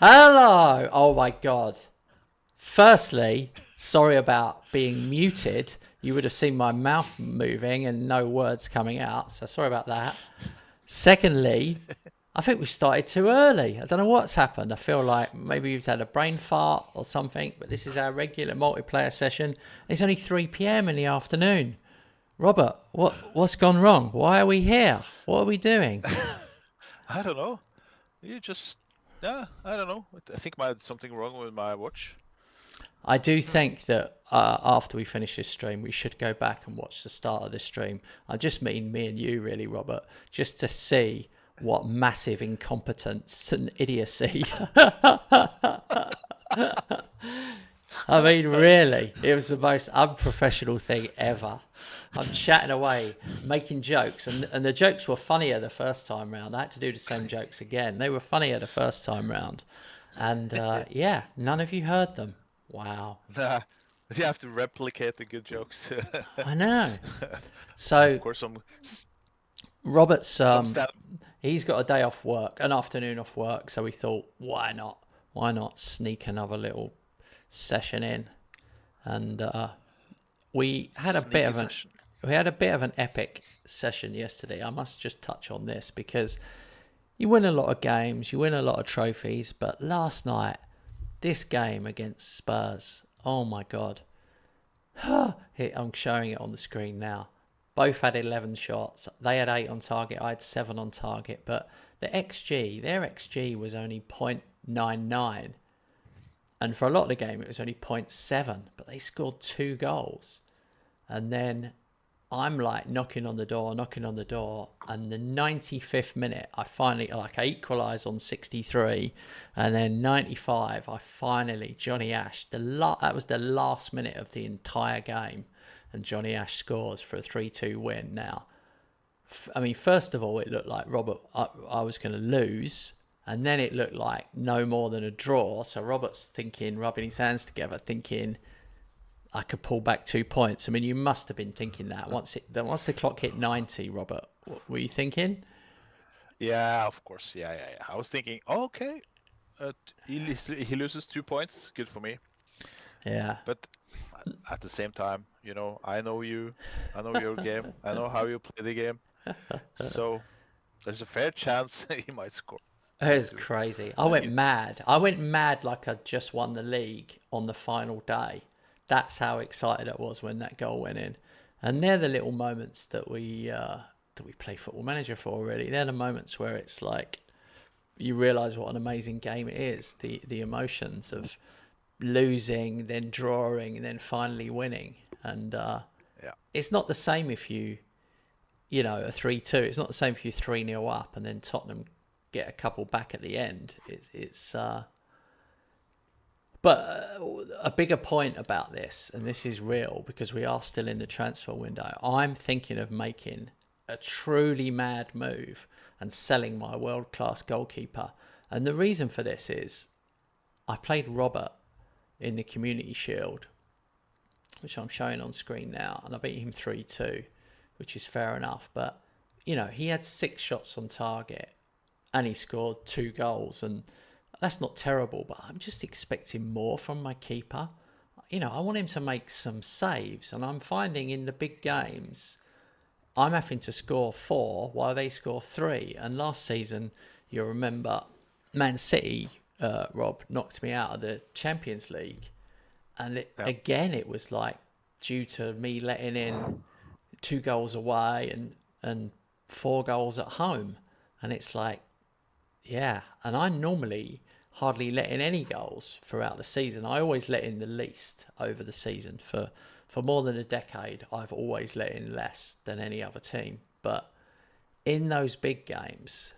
Hello! Oh my god. Firstly, sorry about being muted. You would have seen my mouth moving and no words coming out, so sorry about that. Secondly, I think we started too early. I don't know what's happened. I feel like maybe we've had a brain fart or something, but this is our regular multiplayer session. It's only 3 p.m. in the afternoon. Robert, what's gone wrong? Why are we here? What are we doing? I don't know. You just, yeah, I don't know. I think I had something wrong with my watch. I do think that after we finish this stream, we should go back and watch the start of the stream. I just mean me and you, really, Robert, just to see what massive incompetence and idiocy. I mean, really, it was the most unprofessional thing ever. I'm chatting away, making jokes, and the jokes were funnier the first time round. I had to do the same jokes again. They were funnier the first time round. And yeah, none of you heard them. Wow. Nah, you have to replicate the good jokes. I know. Of So course, Robert's some stand. he's got a day off work, an afternoon off work, so we thought, why not? Why not sneak another little session in? And we had a bit Sneaky of an session. we had a bit of an epic session yesterday. I must just touch on this because you win a lot of games, you win a lot of trophies, but last night, this game against Spurs, oh my god. I'm showing it on the screen now. Both had 11 shots. They had 8 on target. I had 7 on target. But their XG was only 0.99. And for a lot of the game, it was only 0.7. But they scored 2 goals. And then I'm like knocking on the door, and the 95th minute, I equalise on 63, and then 95, Johnny Ash, that was the last minute of the entire game, and Johnny Ash scores for a 3-2 win. Now, I mean, first of all, it looked like I was going to lose, and then it looked like no more than a draw, so Robert's thinking, rubbing his hands together, thinking, I could pull back 2 points. I mean, you must have been thinking that once the clock hit 90, Robert. What were you thinking? Yeah, of course. Yeah. I was thinking, okay, he loses 2 points. Good for me. Yeah. But at the same time, I know you. I know your game. I know how you play the game. So there's a fair chance he might score It was too. crazy. I And went mad. I went mad like I just won the league on the final day. That's how excited I was when that goal went in. And they're the little moments that we play Football Manager for. Really, they're the moments where it's like you realise what an amazing game it is. The emotions of losing, then drawing, and then finally winning. And yeah, it's not the same if you know, a 3-2. It's not the same if you 3-0 up and then Tottenham get a couple back at the end. But a bigger point about this, and this is real because we are still in the transfer window, I'm thinking of making a truly mad move and selling my world-class goalkeeper. And the reason for this is I played Robert in the Community Shield, which I'm showing on screen now, and I beat him 3-2, which is fair enough. But, you know, he had 6 shots on target and he scored 2 goals, and that's not terrible, but I'm just expecting more from my keeper. You know, I want him to make some saves, and I'm finding in the big games, I'm having to score 4 while they score 3. And last season, you'll remember, Man City, Rob, knocked me out of the Champions League. And yeah. again, it was like due to me letting in 2 goals away and 4 goals at home. And it's like, yeah. And I normally hardly let in any goals throughout the season. I always let in the least over the season. For more than a decade, I've always let in less than any other team. But in those big games,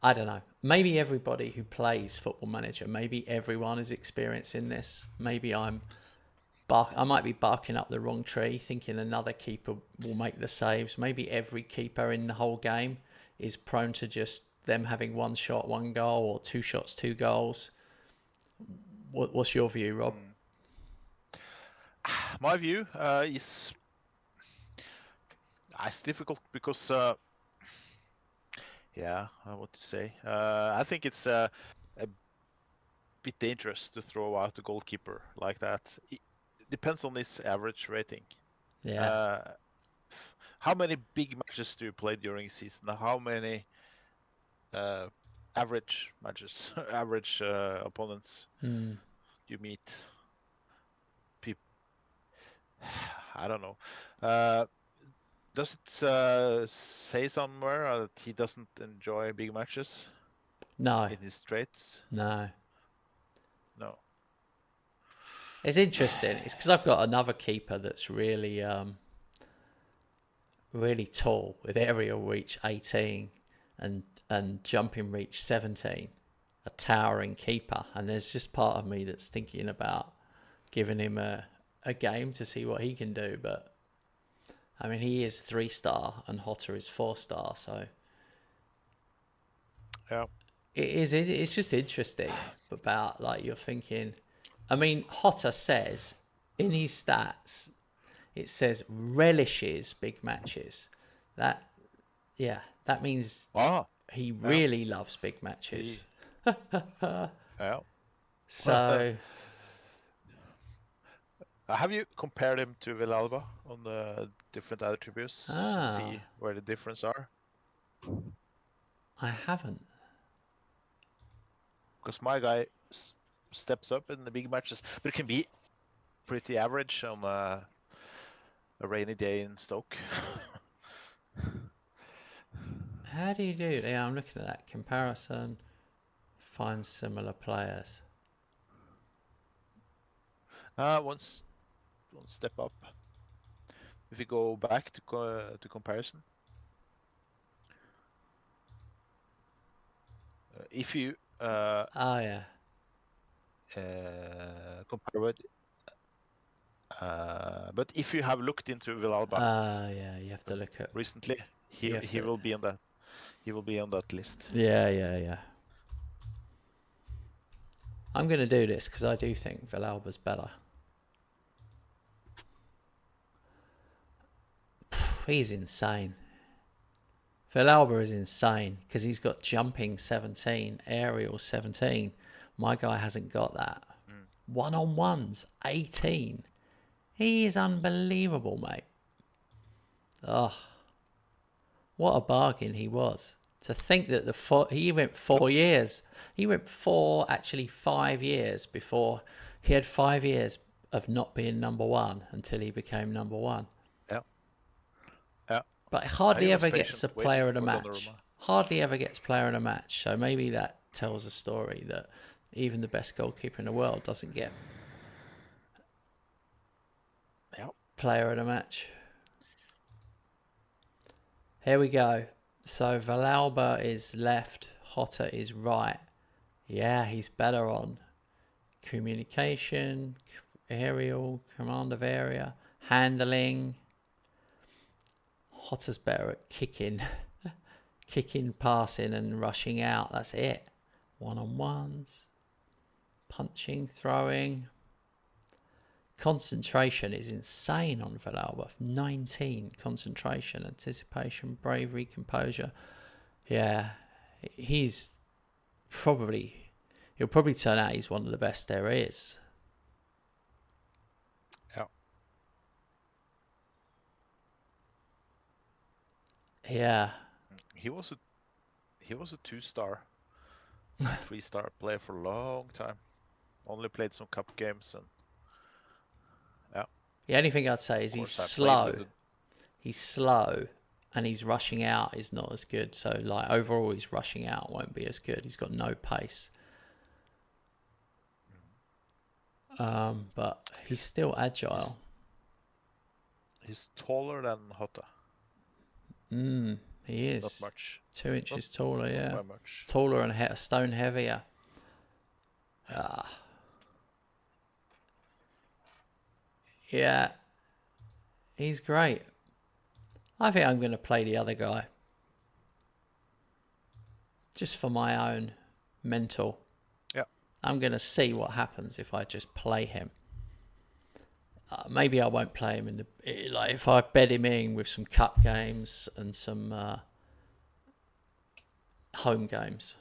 I don't know. Maybe everybody who plays Football Manager, maybe everyone is experiencing this. Maybe I might be barking up the wrong tree, thinking another keeper will make the saves. Maybe every keeper in the whole game is prone to just them having 1 shot, 1 goal, or 2 shots, 2 goals. What's your view, Rob? Mm. My view is it's difficult because yeah, what to say? I think it's bit dangerous to throw out the goalkeeper like that. It depends on his average rating. Yeah. How many big matches do you play during a season? How many average matches, average opponents you meet? I don't know. Does it say somewhere that he doesn't enjoy big matches No. in his traits? No. No. It's interesting. It's because I've got another keeper that's really, really tall with aerial reach 18 and jumping reach 17. A towering keeper, and there's just part of me that's thinking about giving him a game to see what he can do. But I mean, he is 3-star and Hotter is 4-star, so Yeah. it's just interesting about, like, you're thinking. I mean, Hotter says in his stats, it says relishes big matches. That means he really loves big matches. Yeah. So have you compared him to Villalba on the different attributes to see where the difference are? I haven't. Because my guy steps up in the big matches, but it can be pretty average on a rainy day in Stoke. How do you do it? Yeah, I'm looking at that comparison. Find similar players. One step up. If you go back to comparison, if you compare with, but if you have looked into Villalba, you have to look at recently. He will be on that. He will be on that list. Yeah. I'm going to do this because I do think Villalba's better. He's insane. Villalba is insane because he's got jumping 17, aerial 17. My guy hasn't got that. One-on-ones 18. He is unbelievable, mate. Oh, what a bargain he was. To think that he went 4 years. He went 5 years before. He had 5 years of not being number one until he became number one. Yeah. But hardly ever gets a player in a match. Hardly ever gets player in a match. So maybe that tells a story that even the best goalkeeper in the world doesn't get player in a match. Here we go. So Villalba is left, Hotter is right. Yeah, he's better on communication, aerial, command of area, handling. Hotter's better at kicking, passing and rushing out. That's it. One-on-ones, punching, throwing. Concentration is insane on Villalba. 19 concentration, anticipation, bravery, composure. Yeah, he'll probably turn out he's one of the best there is. Yeah. He was a 2-star, 3-star player for a long time. Only played some cup games and The only thing I'd say is he's slow. He's slow, and he's rushing out is not as good. So, like, overall, his rushing out won't be as good. He's got no pace. But he's still agile. He's taller than Hotta. He is. Not much. 2 inches taller, yeah. Not much. Taller and a stone heavier. Yeah. He's great. I think I'm going to play the other guy. Just for my own mental. Yeah. I'm going to see what happens if I just play him. Maybe I won't play him if I bed him in with some cup games and some home games.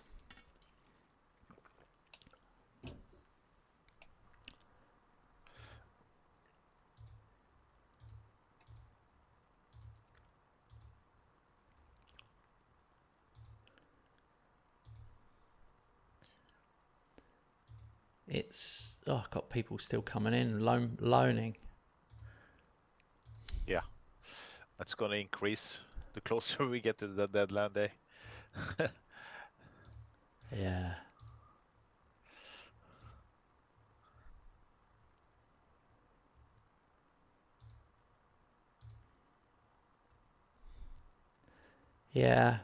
it's I've got people still coming in loaning. Yeah, that's gonna increase the closer we get to the deadline day. Yeah. Yeah.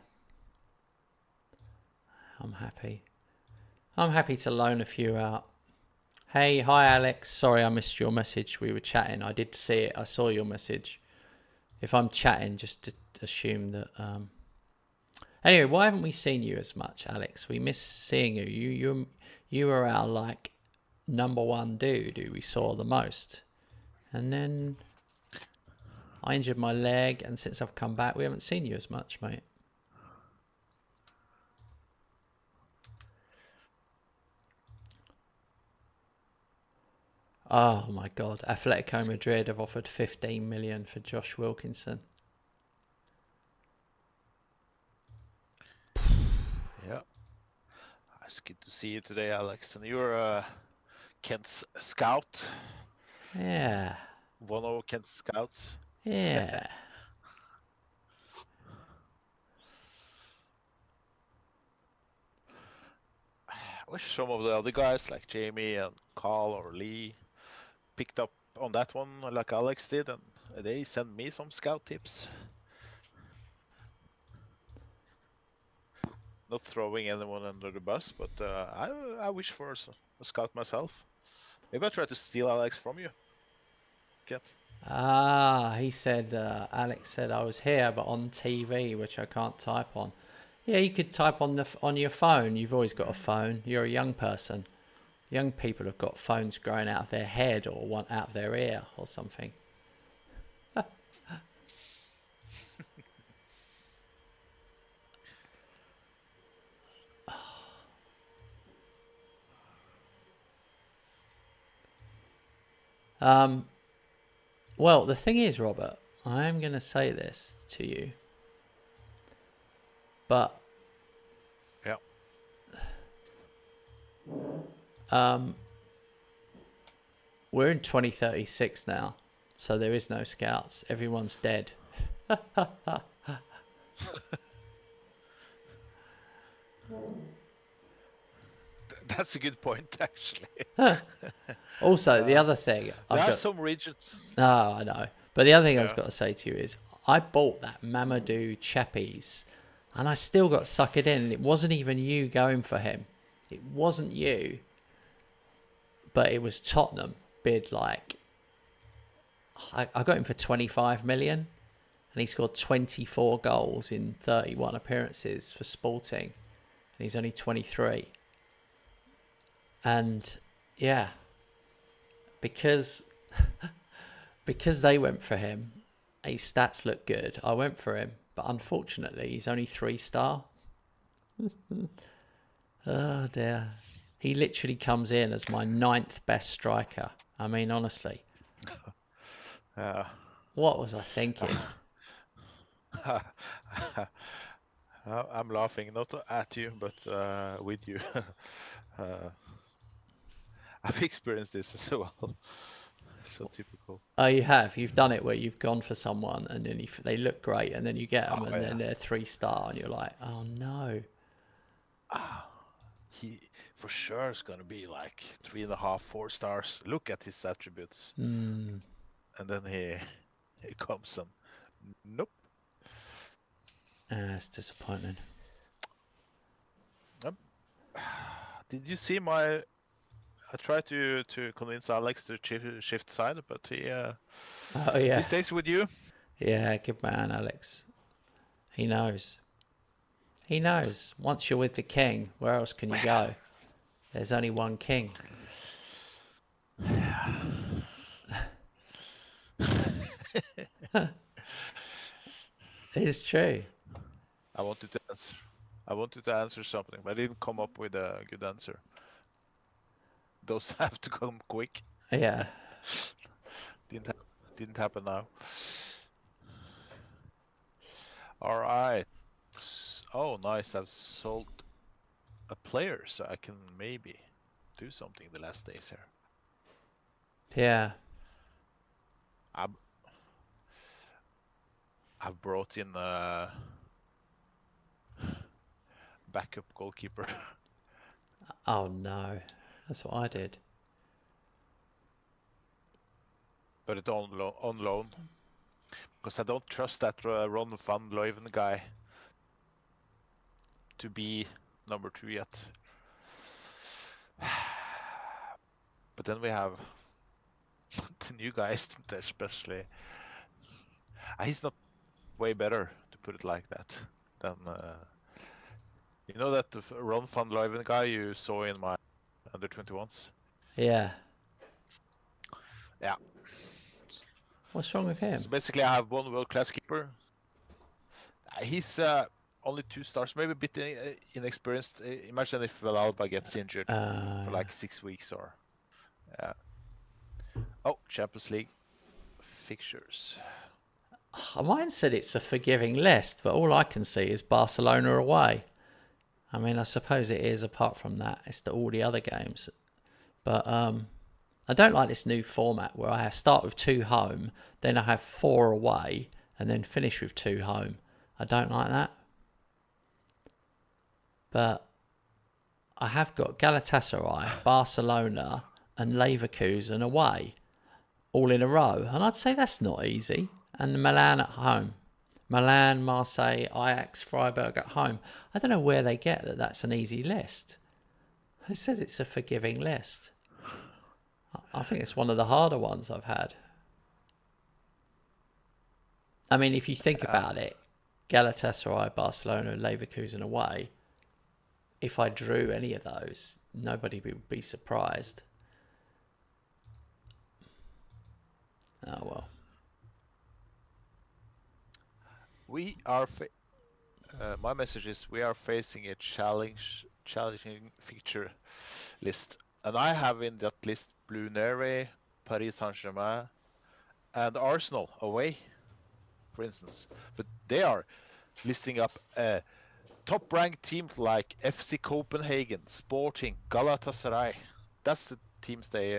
I'm happy. I'm happy to loan a few out. Hey, hi Alex. Sorry I missed your message. We were chatting. I did see it. I saw your message. If I'm chatting, just to assume that. Anyway, why haven't we seen you as much, Alex? We miss seeing you. You were our like #1 dude who we saw the most, and then I injured my leg, and since I've come back, we haven't seen you as much, mate. Oh my God! Atletico Madrid have offered 15 million for Josh Wilkinson. Yeah, it's good to see you today, Alex. And you're Kent's scout. Yeah, One of Kent's scouts. yeah. I wish some of the other guys like Jamie and Carl or Lee picked up on that one like Alex did, and they sent me some scout tips. Not throwing anyone under the bus, but I wish for a scout myself. Maybe I try to steal Alex from you, Kent. He said, Alex said I was here, but on TV, which I can't type on. Yeah, you could type on your phone. You've always got a phone. You're a young person. Young people have got phones growing out of their head or one out of their ear or something. Well, the thing is, Robert, I am going to say this to you, but Yeah. we're in 2036 now, so there is no scouts. Everyone's dead. That's a good point, actually. Also, the other thing There are some regions. No, I know. But the other thing I was Yeah. got to say to you is I bought that Mamadou Chappies and I still got suckered in. And it wasn't even you going for him. It wasn't you. But it was Tottenham bid like... I got him for 25 million. And he scored 24 goals in 31 appearances for Sporting. And he's only 23. And yeah, because they went for him, his stats look good. I went for him, but unfortunately, he's only 3-star. Oh dear, he literally comes in as my 9th best striker. I mean, honestly, what was I thinking? I'm laughing not at you, but with you. I've experienced this as well. So typical. Oh, you have. You've done it where you've gone for someone and then they look great, and then you get them, and then they're 3-star, and you're like, oh no. He for sure is gonna be like 3.5, 4 stars. Look at his attributes, Mm. and then he comes and nope. It's disappointing. Did you see my? I tried to convince Alex to shift side, but he Oh yeah, he stays with you. yeah, good man, Alex. He knows. He knows. Once you're with the king, where else can you go? There's only one king. It's true. I wanted to answer. I wanted to answer something, but I didn't come up with a good answer. Those have to come quick. Yeah. Didn't happen now. All right. Oh, nice. I've sold a player, so I can maybe do something the last days here. Yeah. I've brought in a backup goalkeeper. Oh no, that's what I did. But it's on loan. Because I don't trust that Ron van Leuven guy to be number 2 yet. But then we have the new guys, especially. He's not way better, to put it like that, than you know that Ron van Leuven guy you saw in my under 21s. Yeah. Yeah. What's wrong with him? So basically, I have one world-class keeper. He's only 2 stars, maybe a bit inexperienced. Imagine if Alba gets injured for like 6 weeks or. Oh, Champions League fixtures. Mine said it's a forgiving list, but all I can see is Barcelona away. I mean, I suppose it is. Apart from that, it's all the other games. But I don't like this new format where I start with 2 home, then I have 4 away, and then finish with 2 home. I don't like that. But I have got Galatasaray, Barcelona, and Leverkusen away, all in a row. And I'd say that's not easy. And Milan at home. Milan, Marseille, Ajax, Freiburg at home. I don't know where they get that that's an easy list. It says it's a forgiving list. I think it's one of the harder ones I've had. I mean, if you think about it, Galatasaray, Barcelona, Leverkusen away, if I drew any of those, nobody would be surprised. Oh, well. We are. My message is we are facing a challenging fixture list, and I have in that list Blue Nere, Paris Saint-Germain, and Arsenal away, for instance. But they are listing up top-ranked teams like FC Copenhagen, Sporting, Galatasaray. That's the teams they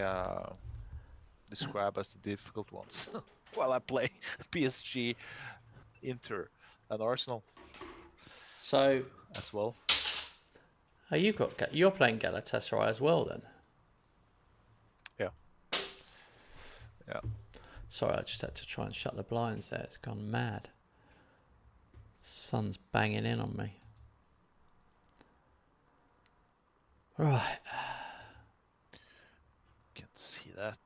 describe as the difficult ones. While I play PSG, Inter, and Arsenal. So as well. Oh, you're playing Galatasaray as well then? Yeah. Sorry, I just had to try and shut the blinds there. It's gone mad. Sun's banging in on me. Right. Can see that.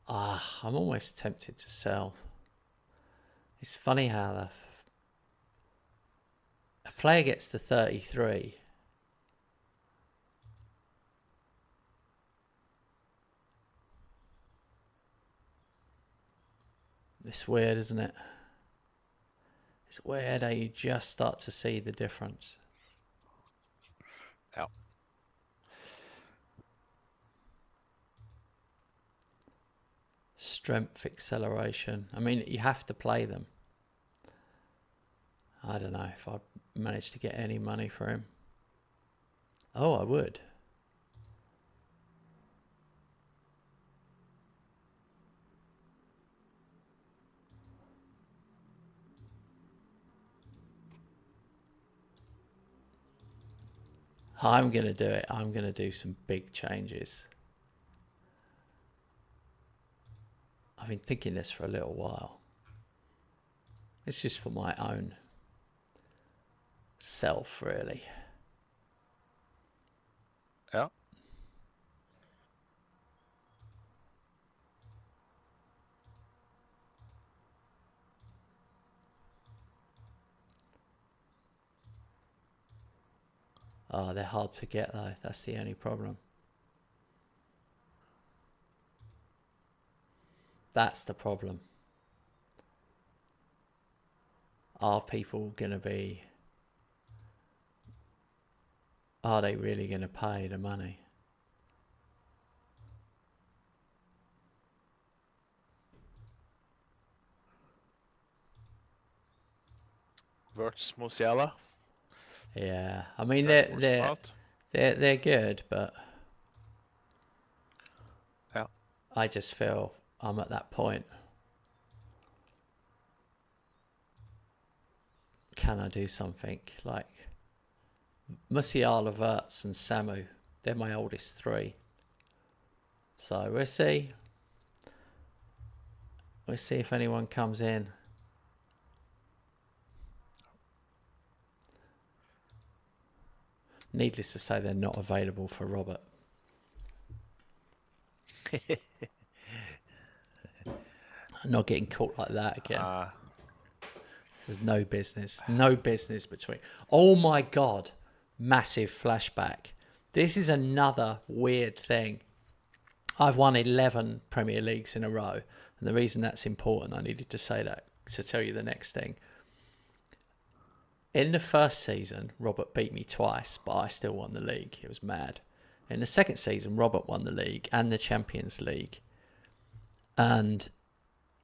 I'm almost tempted to sell. It's funny how a player gets to 33. It's weird, isn't it? It's weird how you just start to see the difference. Yeah. Strength, acceleration. I mean, you have to play them. I don't know if I managed to get any money for him. Oh, I would. I'm going to do it. I'm going to do some big changes. I've been thinking this for a little while. It's just for my own self, really. Yeah. Oh, they're hard to get though. That's the only problem. That's the problem. are people going to be... Are they really going to pay the money? Wirtz, Musiala. Yeah, I mean Turn force out. they're good, but Yeah. I just feel I'm at that point. Can I do something like Musiala, Wirtz, and Samu? They're my oldest three. So we'll see. We'll see if anyone comes in. Needless to say, they're not available for Robert. I'm not getting caught like that again. There's no business. No business between... Oh my God. Massive flashback. This is another weird thing. I've won 11 Premier Leagues in a row. And the reason that's important, I needed to say that to tell you the next thing. In the first season, Robert beat me twice, but I still won the league. It was mad. In the second season, Robert won the league and the Champions League. And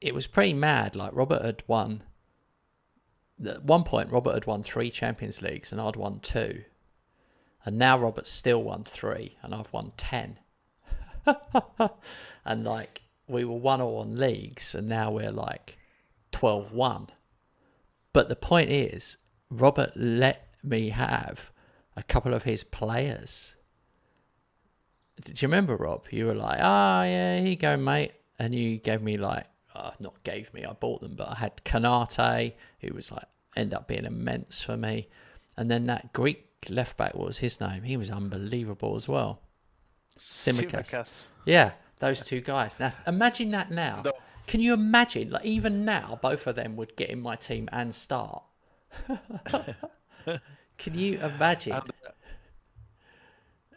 it was pretty mad. Like, Robert had won... At one point, Robert had won 3 Champions Leagues and I'd won 2. And now Robert's still won 3 and I've won 10. And like, we were 1-1 on leagues and now we're like 12-1. But the point is, Robert let me have a couple of his players. Did you remember, Rob? You were like, yeah, here you go, mate. And you gave me like, not gave me, I bought them, but I had Kanate, who was like, ended up being immense for me. And then that Greek left back, what was his name? He was unbelievable as well. Tsimikas. Yeah, those two guys. Now, imagine that now. No. Can you imagine, like, even now, both of them would get in my team and start? Can you imagine? And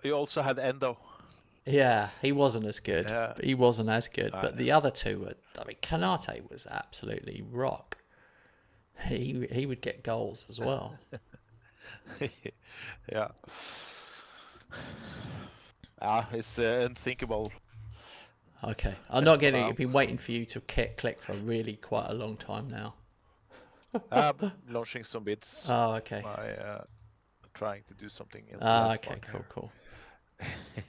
you also had Endo. Yeah, he wasn't as good. Yeah. He wasn't as good. But the other two were... I mean, Kanate was absolutely rock. He would get goals as well. Yeah. It's unthinkable. Okay. I'm not getting it. I've been waiting for you to click for really quite a long time now. I'm launching some bits. Oh, okay. By trying to do something in the last Okay, cool.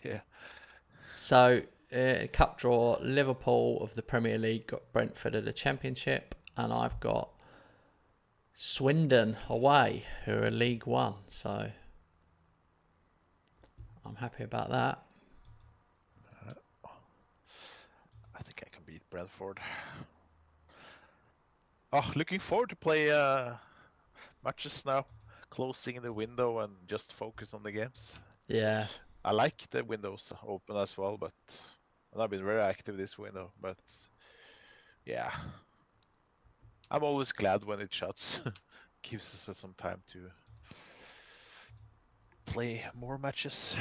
Yeah. So, cup draw, Liverpool of the Premier League got Brentford at the Championship, and I've got Swindon away, who are League One. So, I'm happy about that. I think I can beat Brentford. Oh, looking forward to play matches now. Closing the window and just focus on the games. Yeah. I like the windows open as well, but I've been very active this window. But yeah, I'm always glad when it shuts. Gives us some time to play more matches.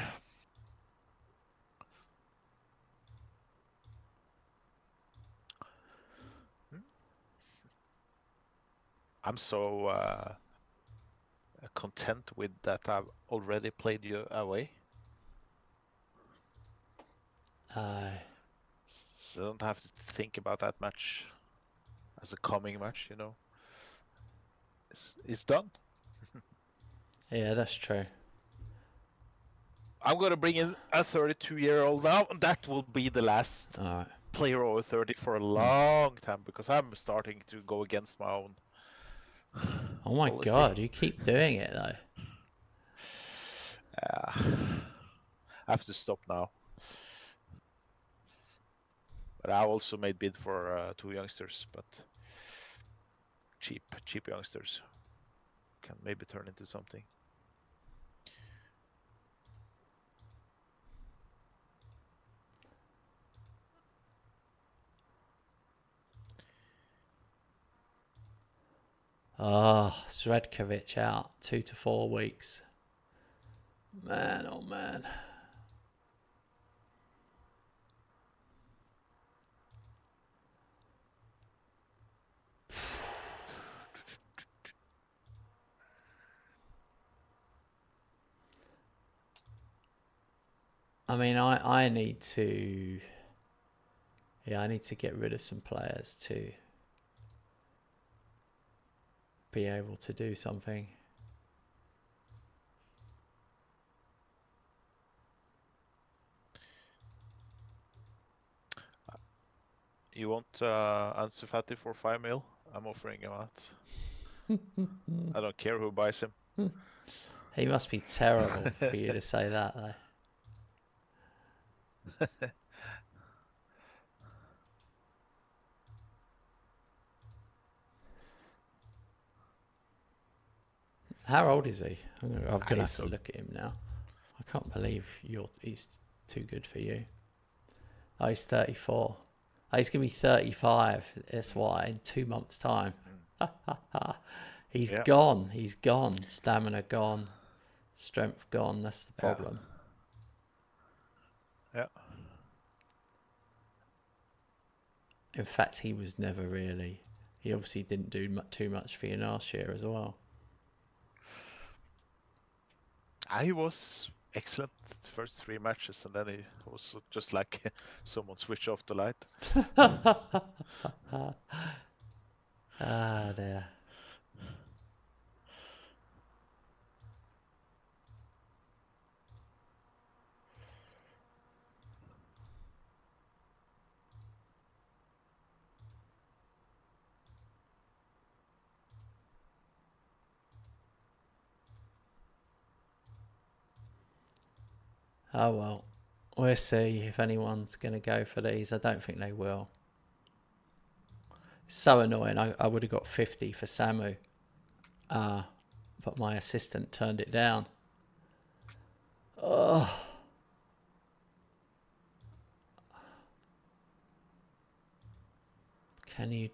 I'm so content with that I've already played you away. So I don't have to think about that match as a coming match, you know. It's done. Yeah, that's true. I'm gonna bring in a 32-year-old now, and that will be the last player over 30 for a long time because I'm starting to go against my own. Oh my God, you keep doing it though. I have to stop now. But I also made bid for 2 youngsters, but cheap youngsters can maybe turn into something. Sredkovic out 2 to 4 weeks. Man, oh man. I mean, I need to... Yeah, I need to get rid of some players to be able to do something. You want Ansu Fati for 5 mil? I'm offering him out. I don't care who buys him. He must be terrible for you to say that, though. How old is he? I'm gonna have to look at him now. I can't believe he's too good for you. Oh, he's 34. Oh, he's gonna be 35. That's why in 2 months' time. He's gone. He's gone. Stamina gone. Strength gone. That's the problem. Yeah. In fact, he was never really... He obviously didn't do too much for you last year as well. He was excellent the first 3 matches, and then he was just like someone switched off the light. Ah, dear. Oh, well. We'll see if anyone's going to go for these. I don't think they will. It's so annoying. I would have got 50 for Samu. But my assistant turned it down. Oh. Can you...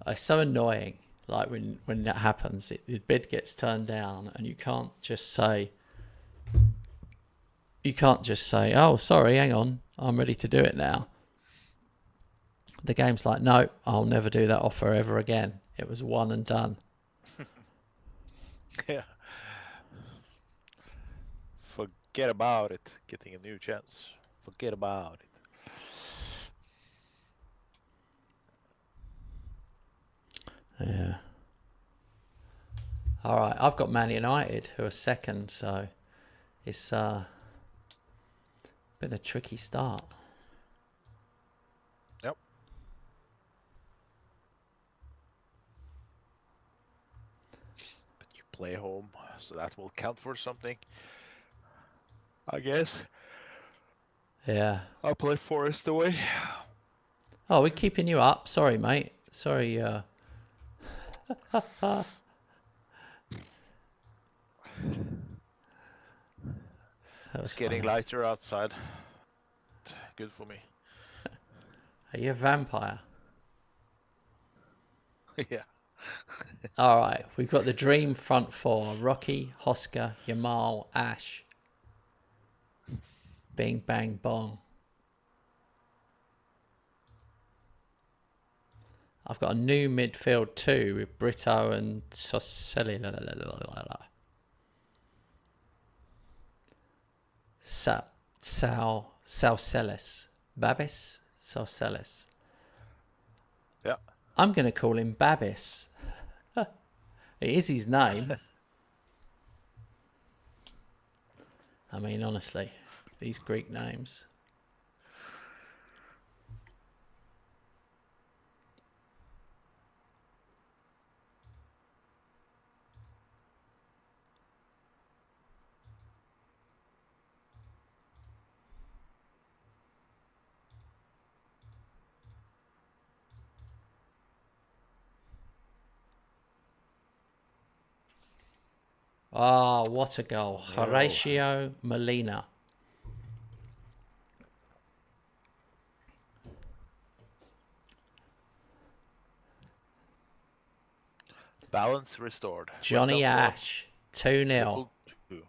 It's so annoying. Like when that happens, the bid gets turned down, and you can't just say, "Oh, sorry, hang on, I'm ready to do it now." The game's like, "No, I'll never do that offer ever again. It was one and done." Yeah. Forget about it. Getting a new chance. Forget about it. Yeah. All right, I've got Man United who are second, so it's been a tricky start. Yep. But you play home, so that will count for something, I guess. Yeah. I'll play Forest away. Oh, we're keeping you up. Sorry, mate. Sorry. It's getting lighter outside. Good for me. Are you a vampire? Yeah. All right, we've got the dream front four: Rocky, Hoska, Yamal, Ash. Bing, bang, bong. I've got a new midfield too with Brito and Soselli. Salcelis. Babis? Salcelis. Yeah. I'm going to call him Babis. It is his name. I mean, honestly, these Greek names. Oh, what a goal. Horatio Molina. Balance restored. Johnny Ash, 2-0. Liverpool 2.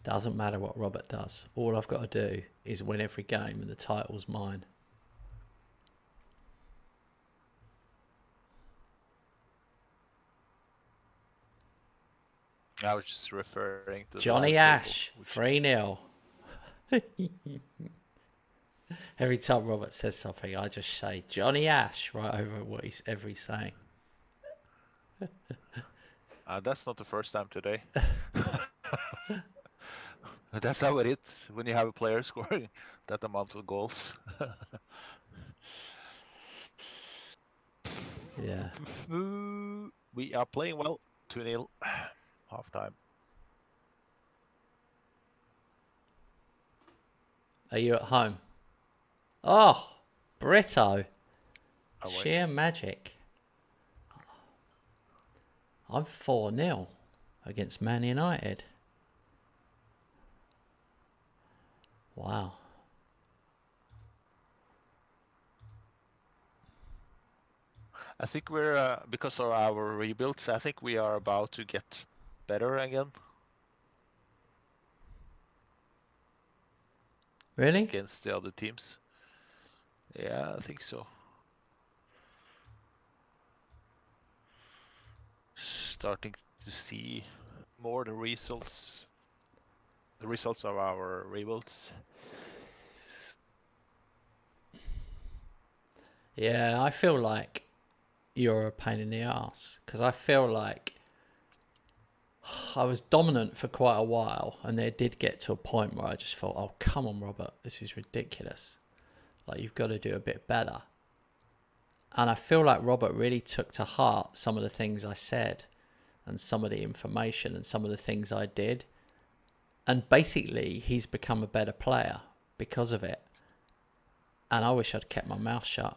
Doesn't matter what Robert does. All I've got to do is win every game and the title's mine. I was just referring to Johnny Ash, 3-0. Every time Robert says something, I just say Johnny Ash right over what he's saying. That's not the first time today. That's how it is when you have a player scoring that amount of goals. Yeah. We are playing well. 2-0. Half time. Are you at home? Oh, Brito. Away. Sheer magic. I'm 4-0 against Man United. Wow. I think we're, because of our rebuilds, I think we are about to get better again. Really? Against the other teams. Yeah, I think so. Starting to see more the results of our rebuilds. Yeah, I feel like you're a pain in the ass because I feel like I was dominant for quite a while and there did get to a point where I just thought, oh, come on, Robert, this is ridiculous. Like, you've got to do a bit better. And I feel like Robert really took to heart some of the things I said and some of the information and some of the things I did. And basically, he's become a better player because of it. And I wish I'd kept my mouth shut.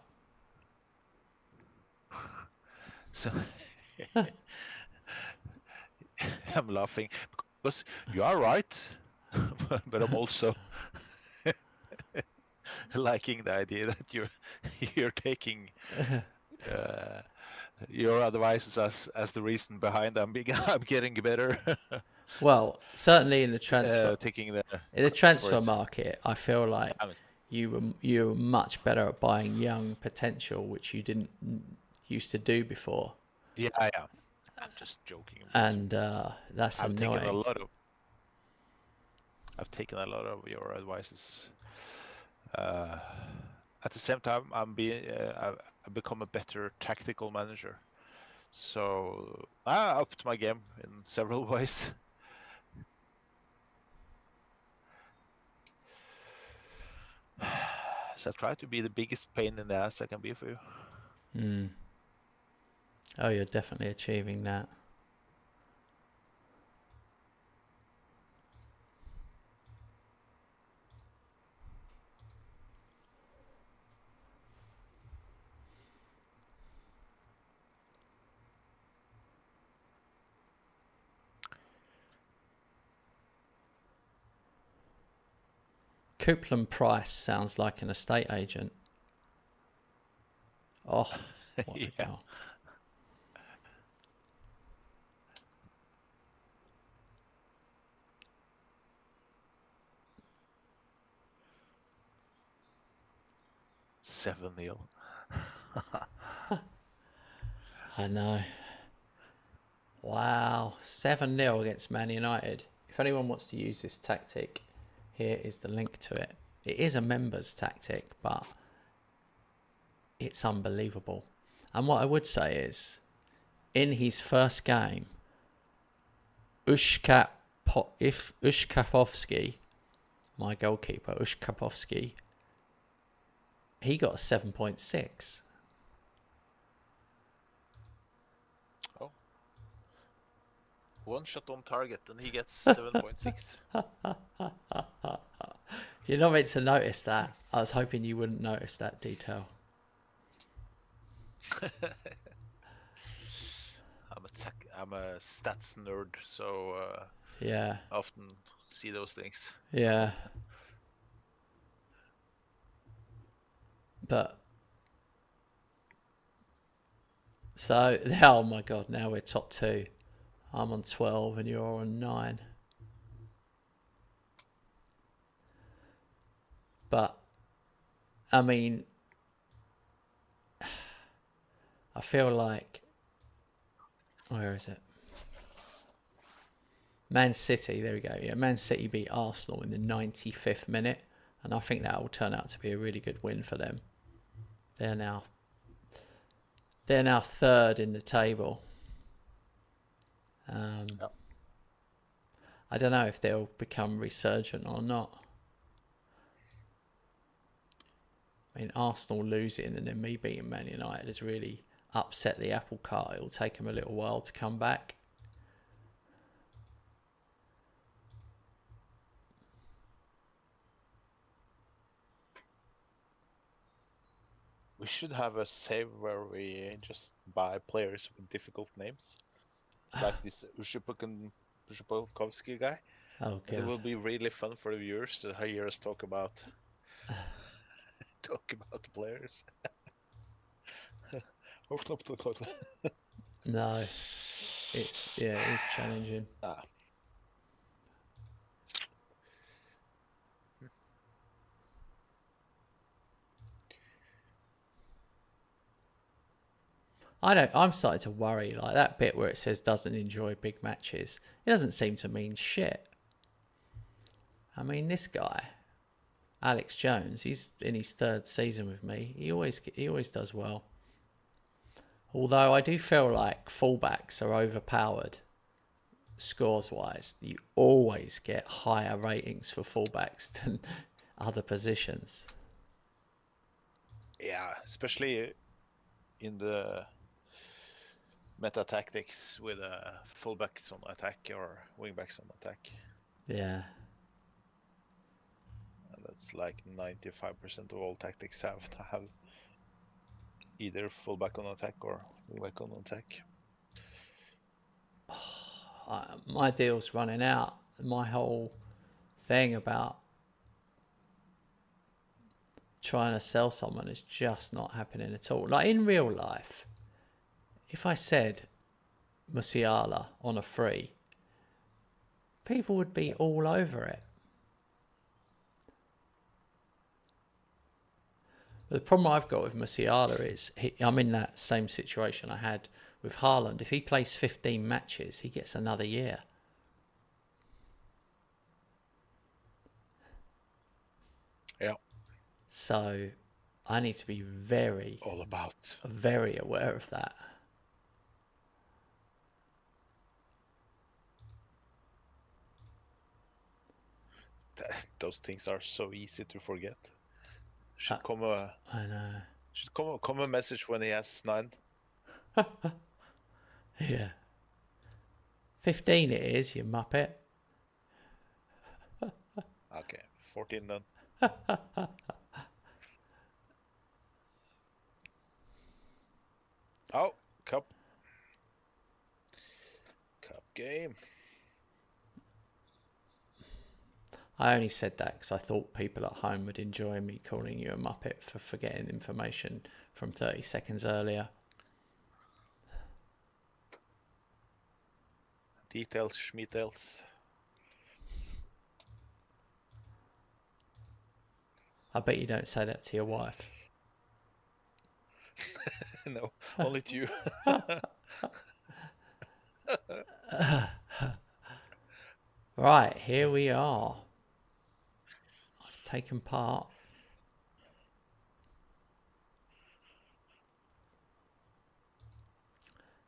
So I'm laughing because you are right, but I'm also liking the idea that you're taking your advices as the reason behind I'm getting better. Well, certainly in the transfer words. market, I feel like you were much better at buying young potential, which you didn't used to do before. Yeah. I'm just joking. And that's annoying. I've taken a lot of your advices. At the same time, I've become a better tactical manager. So I upped my game in several ways. So I try to be the biggest pain in the ass I can be for you. Oh, you're definitely achieving that. Coupland Price sounds like an estate agent. Oh, what the hell. 7-0. I know. Wow, 7-0 against Man United. If anyone wants to use this tactic, here is the link to it. It is a members tactic, but it's unbelievable. And what I would say is, in his first game, Ushkapovsky, my goalkeeper, Ushkapovsky, he got a 7.6. Oh. One shot on target and he gets 7.6. You're not meant to notice that. I was hoping you wouldn't notice that detail. I'm a stats nerd, so yeah, I often see those things. Yeah. But So, oh my God, now we're top 2. I'm on 12 and you're on 9. But, I mean, I feel like, where is it? Man City, there we go. Yeah, Man City beat Arsenal in the 95th minute, and I think that will turn out to be a really good win for them. They're now third in the table. Yep. I don't know if they'll become resurgent or not. I mean, Arsenal losing and then me beating Man United has really upset the apple cart. It will take them a little while to come back. We should have a save where we just buy players with difficult names, like this Ushipovsky guy. Oh, It will God. be really fun for the viewers to hear us talk about the players. No. It's challenging. I'm starting to worry, like that bit where it says doesn't enjoy big matches. It doesn't seem to mean shit. I mean, this guy, Alex Jones, he's in his 3rd season with me. He always does well. Although I do feel like fullbacks are overpowered scores-wise. You always get higher ratings for fullbacks than other positions. Yeah, especially in the meta tactics with fullbacks on attack or wingbacks on attack. Yeah. And that's like 95% of all tactics have either fullback on attack or wingback on attack. My deal's running out. My whole thing about trying to sell someone is just not happening at all. Like in real life, if I said Musiala on a free, people would be all over it. But the problem I've got with Musiala is I'm in that same situation I had with Haaland. If he plays 15 matches, he gets another year. Yeah. So I need to be very aware of that. Those things are so easy to forget. I know. Should come a message when he has 9. Yeah. 15 it is, you muppet. Okay, 14 then. Oh, cup game. I only said that because I thought people at home would enjoy me calling you a muppet for forgetting information from 30 seconds earlier. Details, schmeetails. I bet you don't say that to your wife. No, only to you. Right, here we are. I've taken part.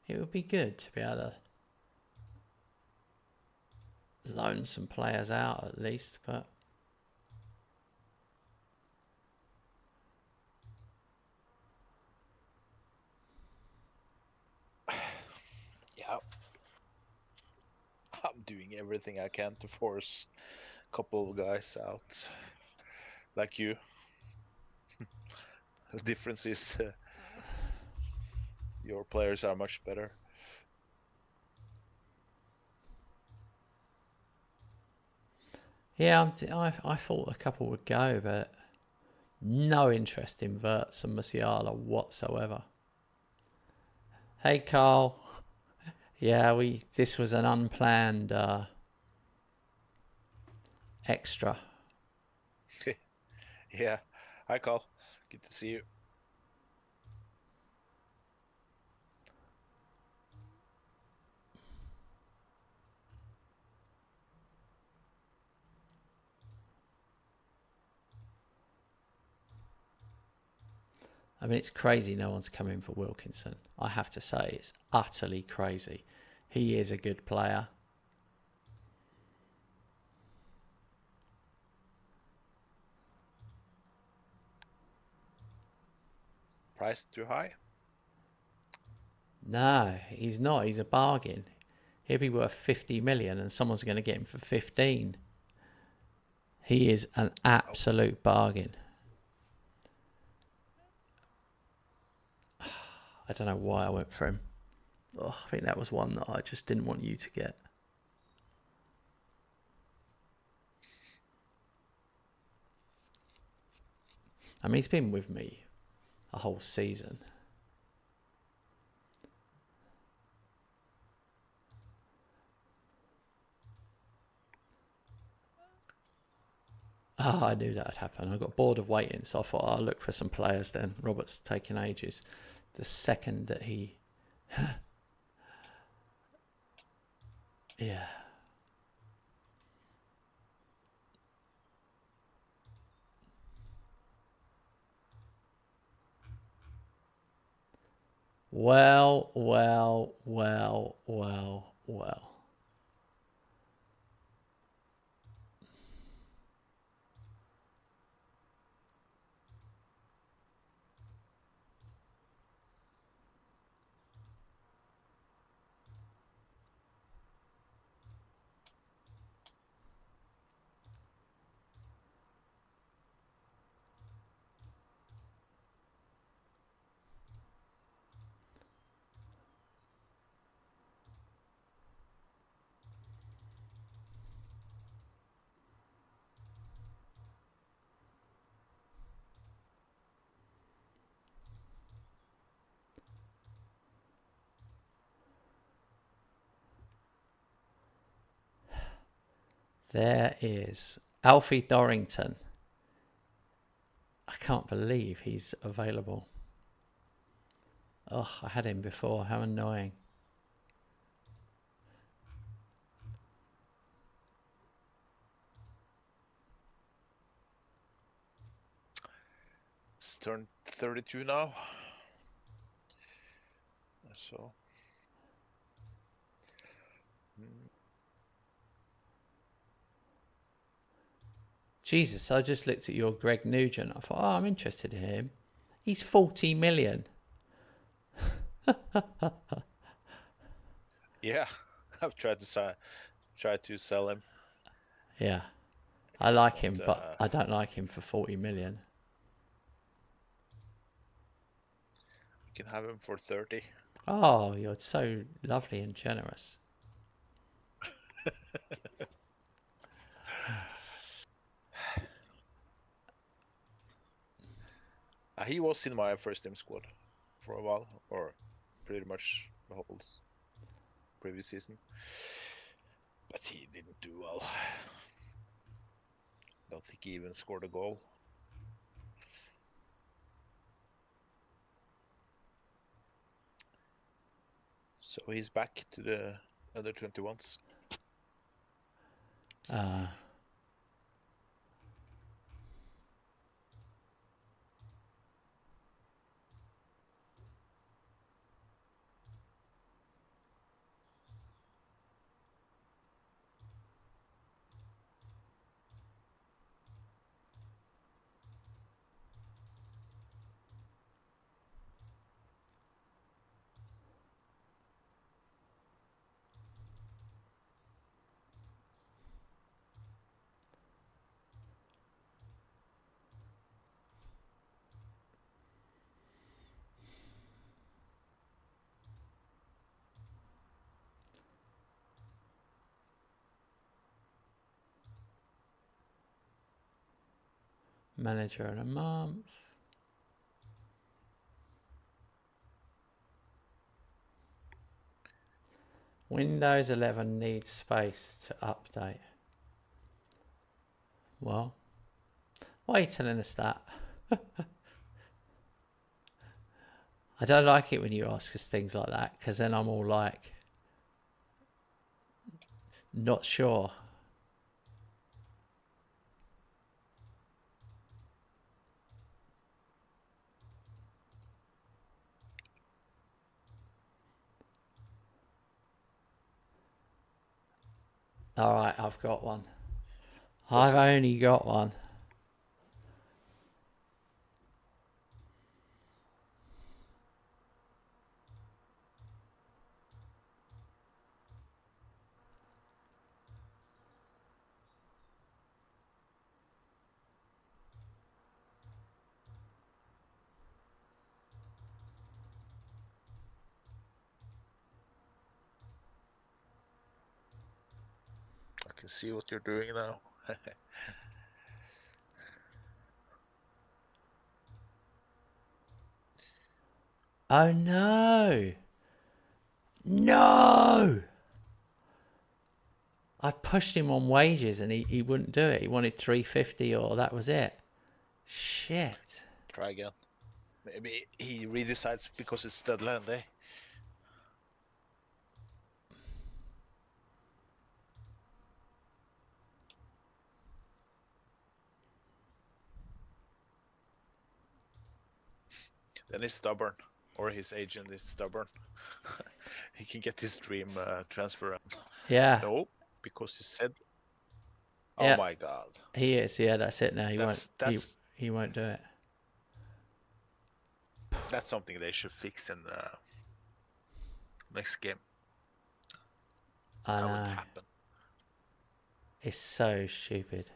It would be good to be able to loan some players out at least, but Yeah. I'm doing everything I can to force a couple of guys out. Like you. The difference is your players are much better. yeah, I thought a couple would go, but no interest in Wirtz and Musiala whatsoever. Hey, Carl. Yeah, this was an unplanned extra. Yeah. Hi, Carl. Good to see you. I mean, it's crazy no one's coming for Wilkinson. I have to say, it's utterly crazy. He is a good player. Price too high? No, he's not. He's a bargain. He'll be worth 50 million and someone's going to get him for 15. He is an absolute bargain. I don't know why I went for him. Oh, I think that was one that I just didn't want you to get. I mean, he's been with me a whole season. Oh, I knew that would happen. I got bored of waiting, so I thought I'll look for some players then. Robert's taking ages. The second that he... yeah. Well. There is Alfie Dorrington. I can't believe he's available. Oh, I had him before. How annoying. It's turned 32 now. So. Jesus, I just looked at your Greg Nugent. I thought, oh, I'm interested in him. He's 40 million. Yeah, I've tried to sell him. Yeah. I like him, but I don't like him for 40 million. You can have him for 30. Oh, you're so lovely and generous. He was in my first team squad for a while, or pretty much the whole previous season. But he didn't do well. Don't think he even scored a goal. So he's back to the under 21s. Manager in a month. Windows 11 needs space to update. Well, why are you telling us that? I don't like it when you ask us things like that, because then I'm all like, not sure. All right, I've got one. I've only got one. I can see what you're doing now. Oh no! No! I pushed him on wages and he wouldn't do it. He wanted 350 or that was it. Shit. Try again. Maybe he redecides because it's deadline day. Then he's stubborn, or his agent is stubborn. He can get his dream transfer. Yeah. No, because you said. Yeah. Oh my god. He is. Yeah, that's it now. He won't. That's He won't do it. that's something they should fix in the next game. I That would know. happen. It's so stupid.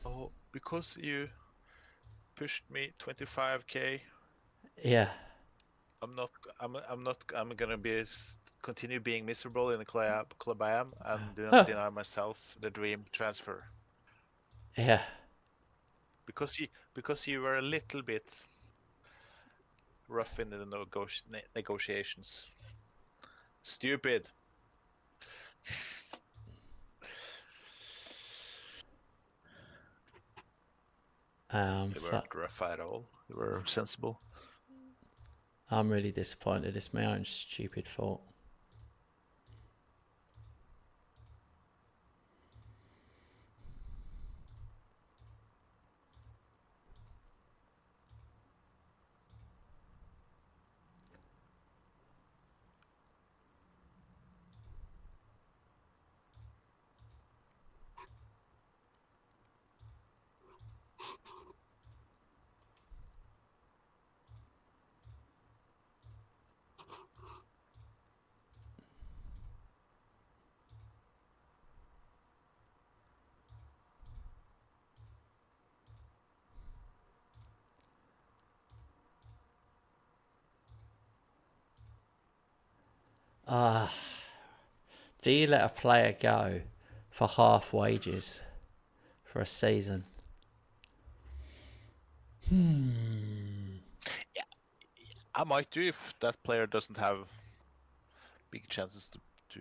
Oh, because you pushed me 25k. Yeah. I'm gonna continue being miserable in the club I am and deny myself the dream transfer. Yeah. Because you were a little bit rough in the negotiations. Stupid. You weren't rough at all. You were sensible. I'm really disappointed. It's my own stupid fault. Do you let a player go for half wages for a season? Yeah, I might do if that player doesn't have big chances to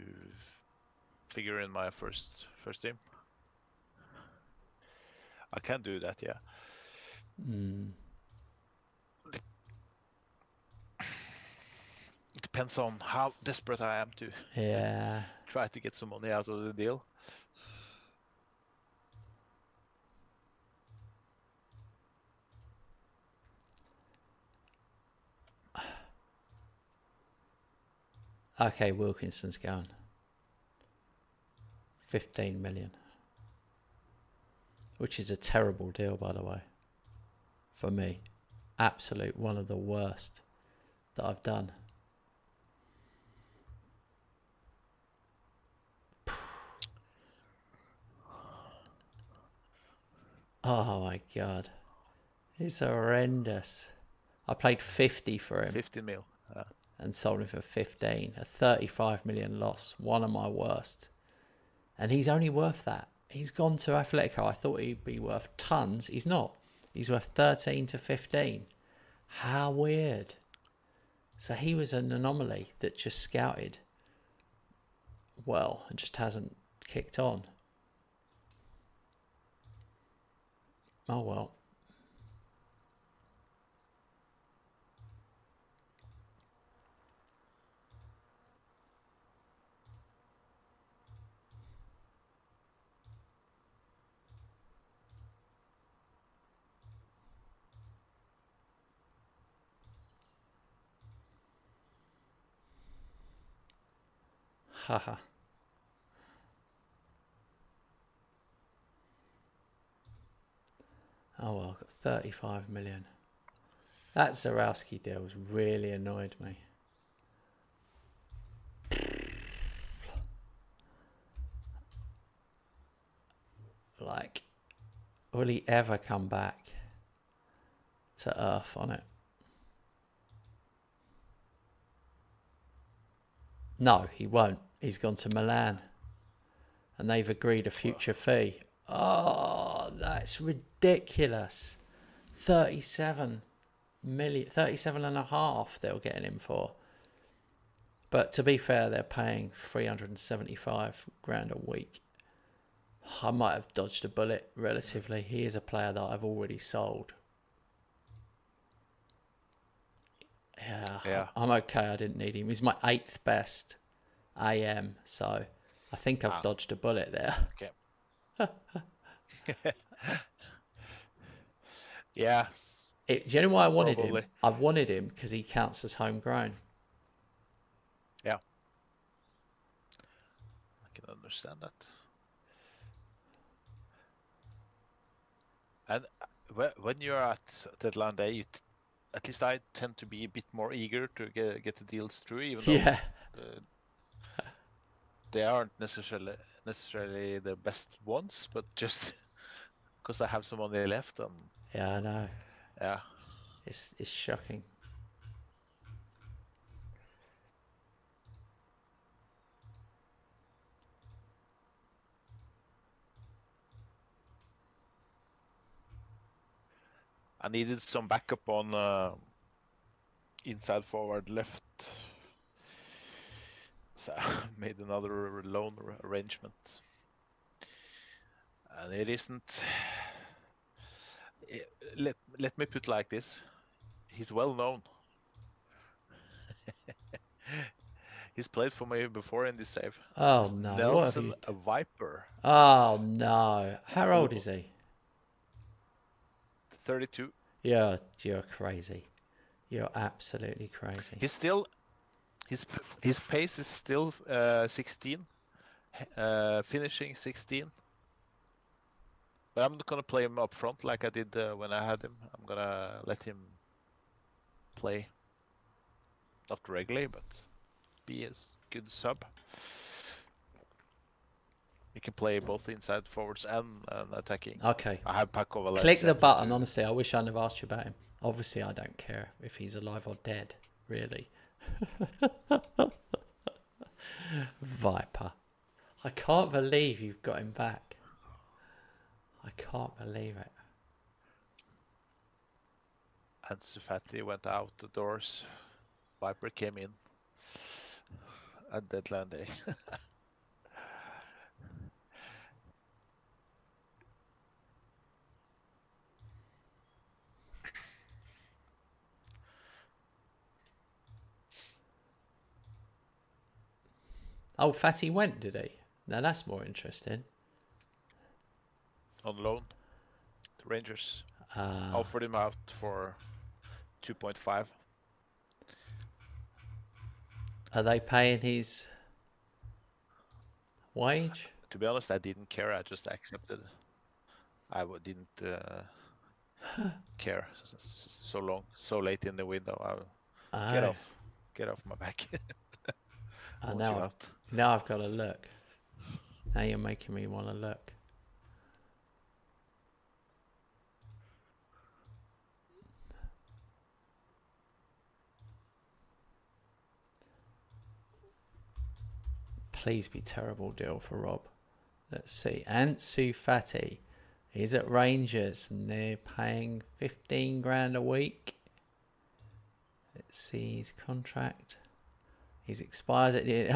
figure in my first team. I can do that, yeah. It depends on how desperate I am to try to get some money out of the deal. Okay, Wilkinson's going. 15 million. Which is a terrible deal, by the way. For me. Absolute one of the worst that I've done. Oh my god. It's horrendous. I played 50 for him. 15 mil. And sold him for 15. A 35 million loss. One of my worst. And he's only worth that. He's gone to Atletico. I thought he'd be worth tons. He's not. He's worth 13 to 15. How weird. So he was an anomaly that just scouted well and just hasn't kicked on. Oh well. Haha. Oh well, got 35 million. That Zarowski deal was really annoyed me. Like, will he ever come back to earth on it? No, he won't. He's gone to Milan. And they've agreed a future fee. Oh, that's ridiculous. 37 million, 37 and a half they were getting him for. But to be fair, they're paying 375 grand a week. I might have dodged a bullet relatively. He is a player that I've already sold. Yeah. I'm okay. I didn't need him. He's my 8th best AM, so I think I've dodged a bullet there. Okay. Yeah. Do you know why I wanted Probably. him? I wanted him because he counts as homegrown. Yeah. I can understand that. And when you're at deadline day, at least I tend to be a bit more eager to get the deals through, even though they aren't necessarily the best ones, but just because I have some money left. Yeah, I know. Yeah. It's shocking. I needed some backup on inside forward left, so I made another loan arrangement, and it isn't. Let me put it like this: he's well known. He's played for me before in this save. Oh no! Nelson, a Viper. Oh no! How old is he? 32. Yeah, you're crazy. You're absolutely crazy. He's still, his pace is still 16, finishing 16. But I'm not gonna play him up front like I did when I had him. I'm gonna let him play, not regularly, but be a good sub. He can play both inside forwards and attacking. Okay. I have Paco Valencia. Click the button. Honestly, I wish I'd have asked you about him. Obviously, I don't care if he's alive or dead, really. Viper. I can't believe you've got him back. I can't believe it. And Sufati went out the doors. Viper came in at deadline day. Oh, Fatty went, did he? Now that's more interesting. On loan to Rangers. Offered him out for 2.5. Are they paying his wage? To be honest, I didn't care. I just accepted. I didn't care so late in the window. Get off my back. Now I've got to look. Now you're making me want to look. Please be terrible deal for Rob. Let's see. Ansu Fati. He's at Rangers and they're paying 15 grand a week. Let's see his contract. He's expires at the end.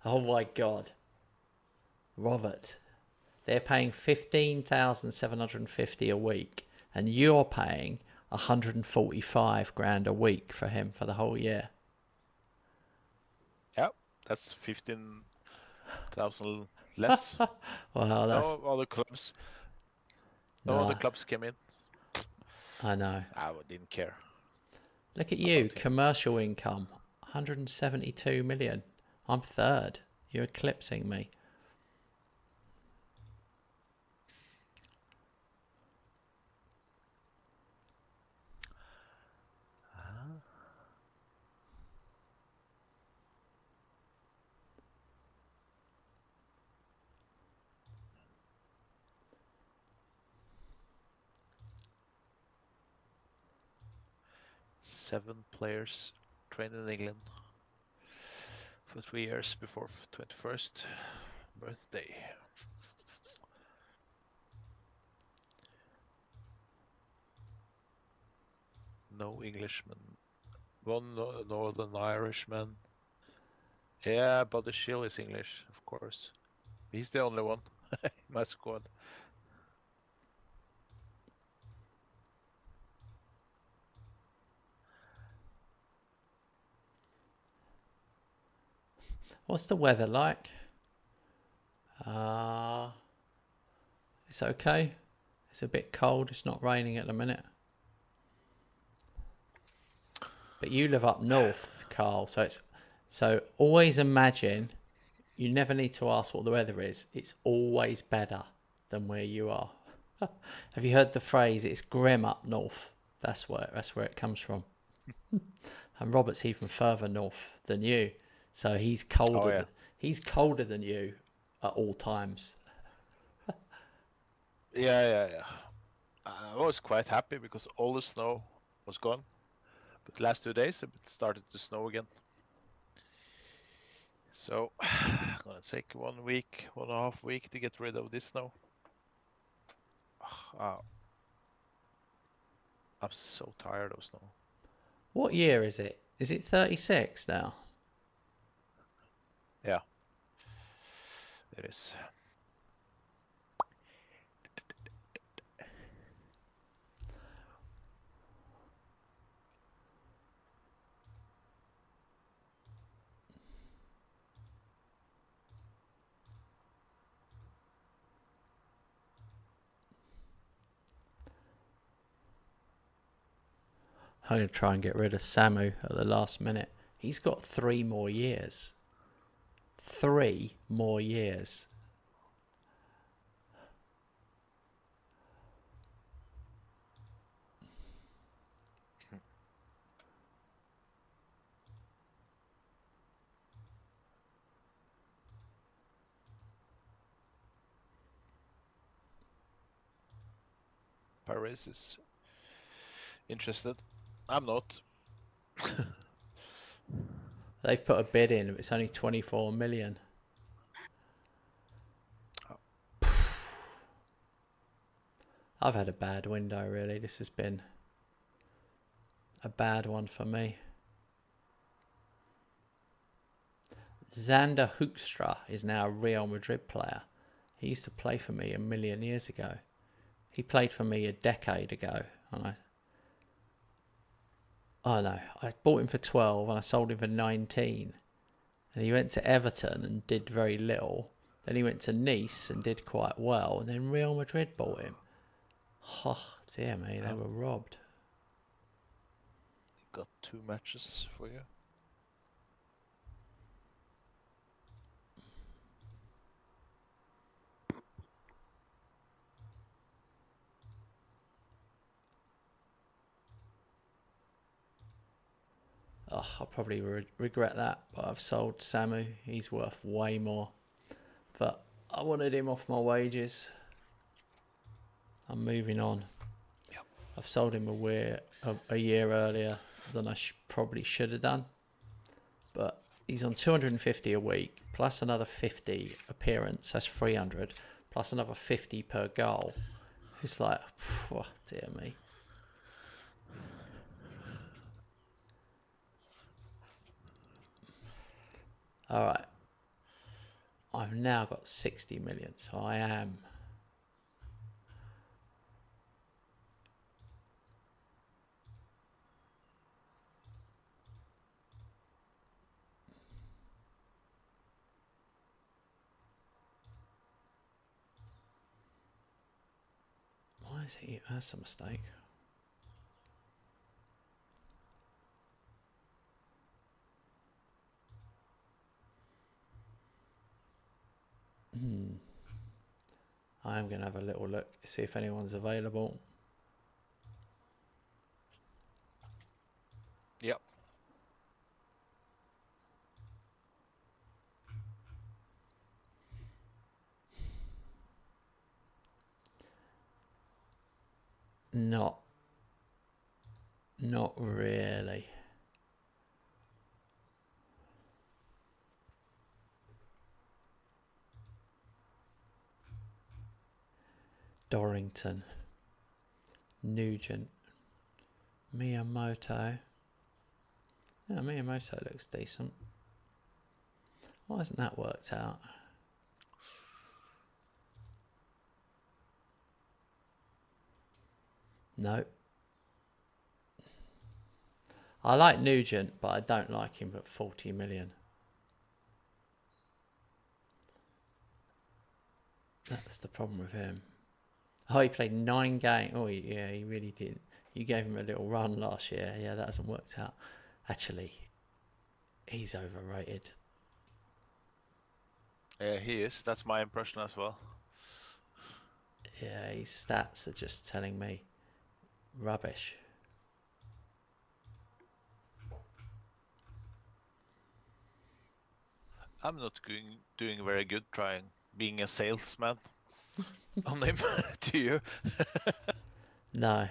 Oh my God. Robert, they're paying 15,750 a week, and you're paying 145 grand a week for him for the whole year. Yeah, that's 15,000 less. Well, that's... No other clubs. No Nah, other clubs came in. I know. I didn't care. Look at you, commercial income, 172 million. I'm third. You're eclipsing me. Seven players trained in England for 3 years before 21st birthday. No Englishman. One Northern Irishman. Yeah, but the Shill is English, of course. He's the only one in my squad. What's the weather like? It's okay. It's a bit cold. It's not raining at the minute. But you live up north, Carl. So always imagine. You never need to ask what the weather is. It's always better than where you are. Have you heard the phrase? It's grim up north. That's where it comes from. And Robert's even further north than you, so he's colder. Oh, yeah. He's colder than you at all times. Yeah. I was quite happy because all the snow was gone. But the last 2 days it started to snow again. So I'm gonna take 1 week, 1.5 weeks to get rid of this snow. I'm so tired of snow. What year is it? Is it 36 now? Yeah, it is. I'm going to try and get rid of Samu at the last minute. He's got 3 more years. 3 more years. Paris is interested. I'm not. They've put a bid in. It's only 24 million. I've had a bad window, really. This has been a bad one for me. Xander Hoekstra is now a Real Madrid player. He used to play for me a million years ago. He played for me a decade ago. And I bought him for 12 and I sold him for 19. And he went to Everton and did very little. Then he went to Nice and did quite well. And then Real Madrid bought him. Oh, dear me, they were robbed. Got 2 matches for you. Oh, I'll probably regret that, but I've sold Samu. He's worth way more. But I wanted him off my wages. I'm moving on. Yep. I've sold him a year earlier than I probably should have done. But he's on 250 a week, plus another 50 appearance. That's 300, plus another 50 per goal. It's like, oh, dear me. All right. I've now got 60 million, so I am. Why is it? That's a mistake. I am going to have a little look, see if anyone's available. Yep. Not really. Dorrington, Nugent, Miyamoto. Yeah, Miyamoto looks decent. Why hasn't that worked out? No. I like Nugent, but I don't like him at 40 million. That's the problem with him. Oh, he played 9 games. Oh, yeah, he really did. You gave him a little run last year. Yeah, that hasn't worked out. Actually, he's overrated. Yeah, he is. That's my impression as well. Yeah, his stats are just telling me rubbish. I'm not doing very good trying being a salesman on him. Do you? No.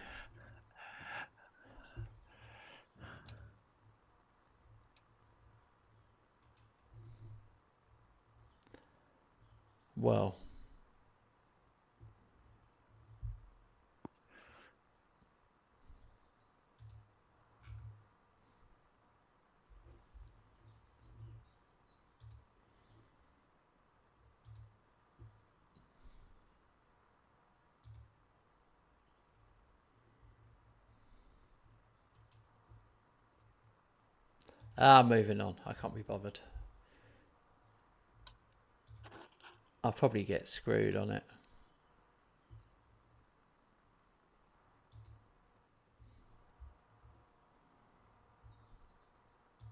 Well, moving on. I can't be bothered. I'll probably get screwed on it.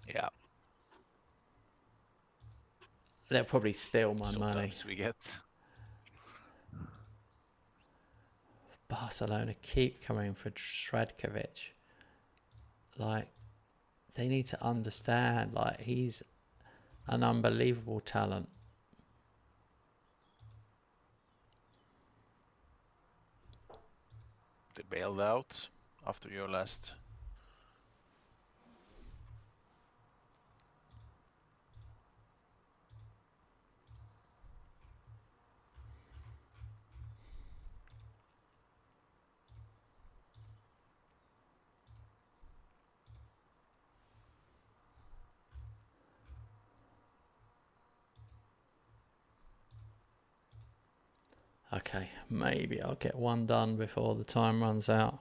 Yeah. They'll probably steal my money. Sometimes we get. Barcelona keep coming for Shradkovic. Like, they need to understand, like, he's an unbelievable talent. They bailed out after your last. Okay, maybe I'll get one done before the time runs out.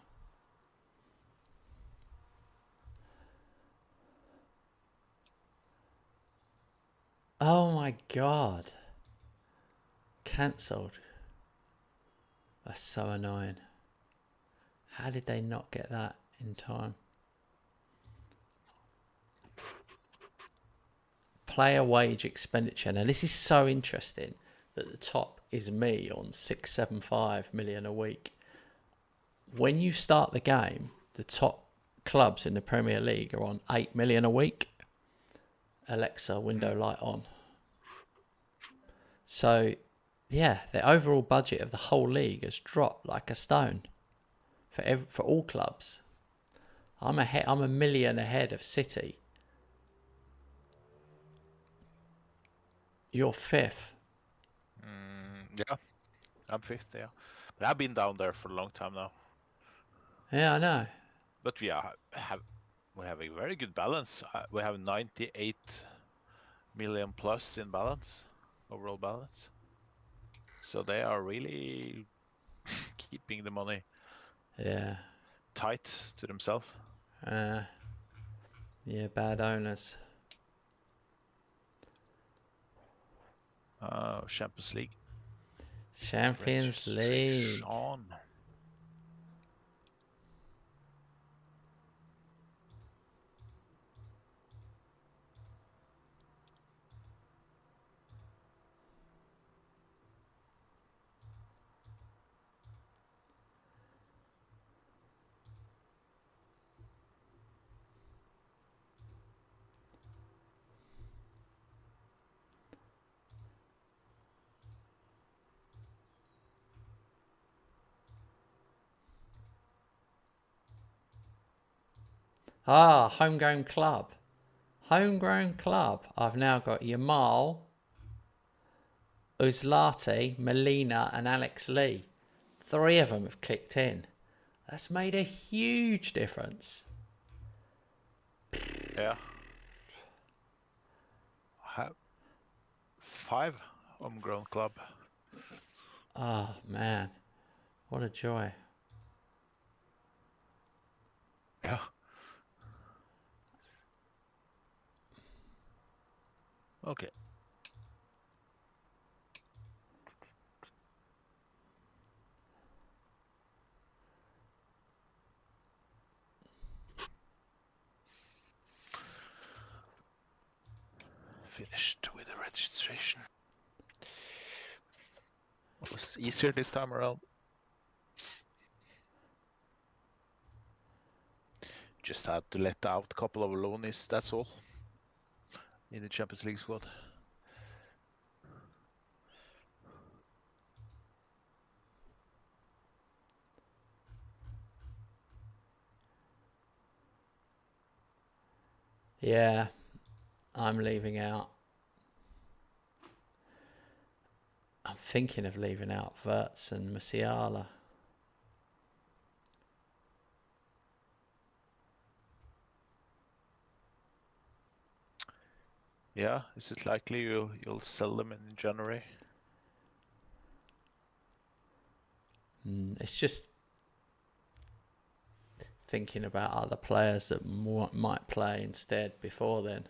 Oh my god. Cancelled. That's so annoying. How did they not get that in time? Player wage expenditure. Now this is so interesting that the top is me on 675 million a week. When you start the game, the top clubs in the Premier League are on 8 million a week. Alexa, window light on. So, yeah, the overall budget of the whole league has dropped like a stone for all clubs. I'm a million ahead of City. You're 5th. Yeah, I'm 5th. Yeah, but I've been down there for a long time now. Yeah, I know. But we have a very good balance. We have 98 million plus in balance, overall balance. So they are really keeping the money tight to themselves. Yeah, bad owners. Champions League. Champions League. On. Homegrown club. Homegrown club. I've now got Yamal, Uzlati, Molina, and Alex Lee. 3 of them have clicked in. That's made a huge difference. Yeah. I have 5 homegrown club. Oh, man. What a joy. Yeah. Okay. Finished with the registration. It was easier this time around. Just had to let out a couple of loanies, that's all. In the Champions League squad. Yeah, I'm leaving out. I'm thinking of leaving out Wirtz and Musiala. Yeah, is it likely you'll sell them in January? It's just thinking about other players that might play instead before then.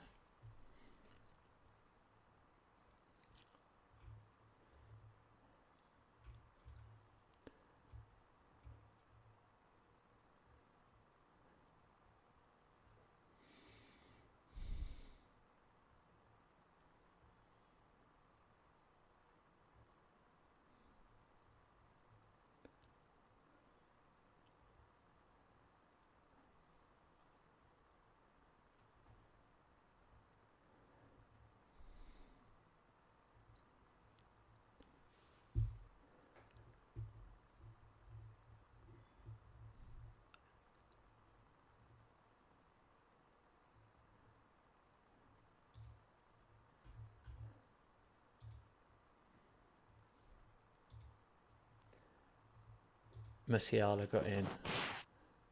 Musiala got in.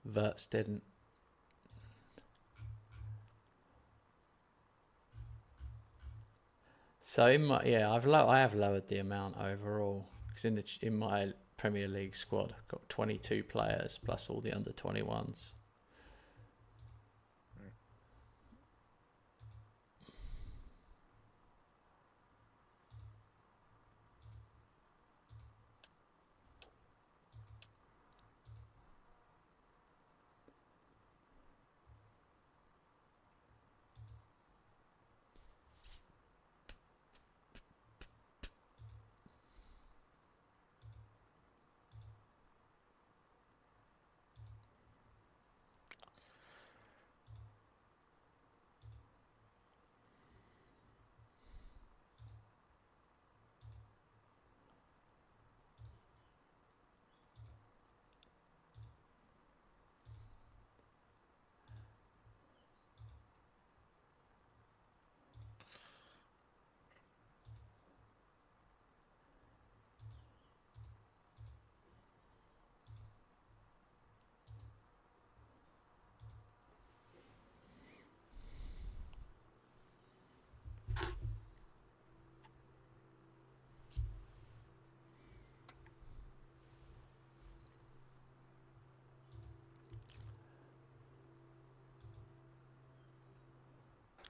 Wirtz didn't. So I have lowered the amount overall because in my Premier League squad I've got 22 players plus all the under 21s.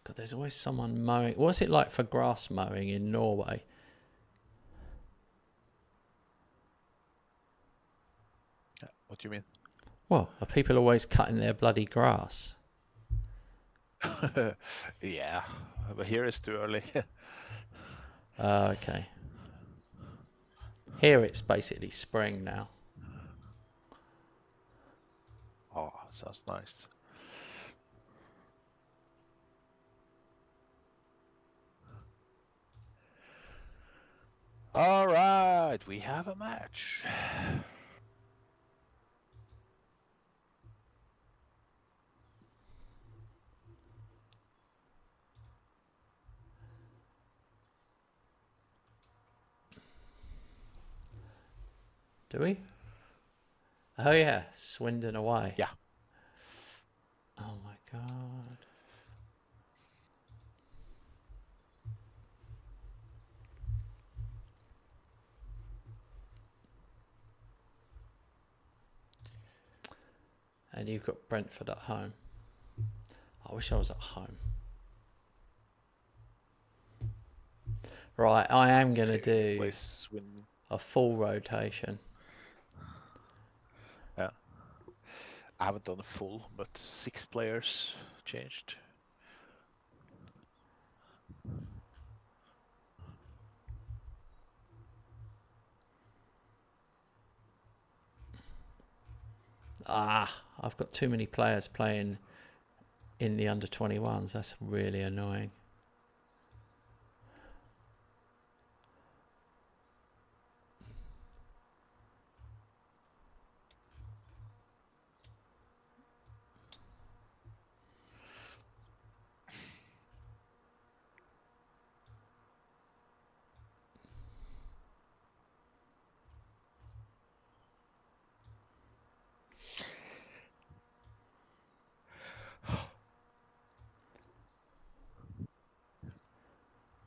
God, there's always someone mowing. What's it like for grass mowing in Norway? What do you mean? Well, are people always cutting their bloody grass? Yeah, but here it's too early. Okay. Here it's basically spring now. Oh, sounds nice. All right, we have a match. Do we? Oh yeah, Swindon away. Yeah. Oh my god. And you've got Brentford at home. I wish I was at home. Right, I am going to do a full rotation. Yeah. I haven't done a full, but 6 players changed. I've got too many players playing in the under 21s. That's really annoying.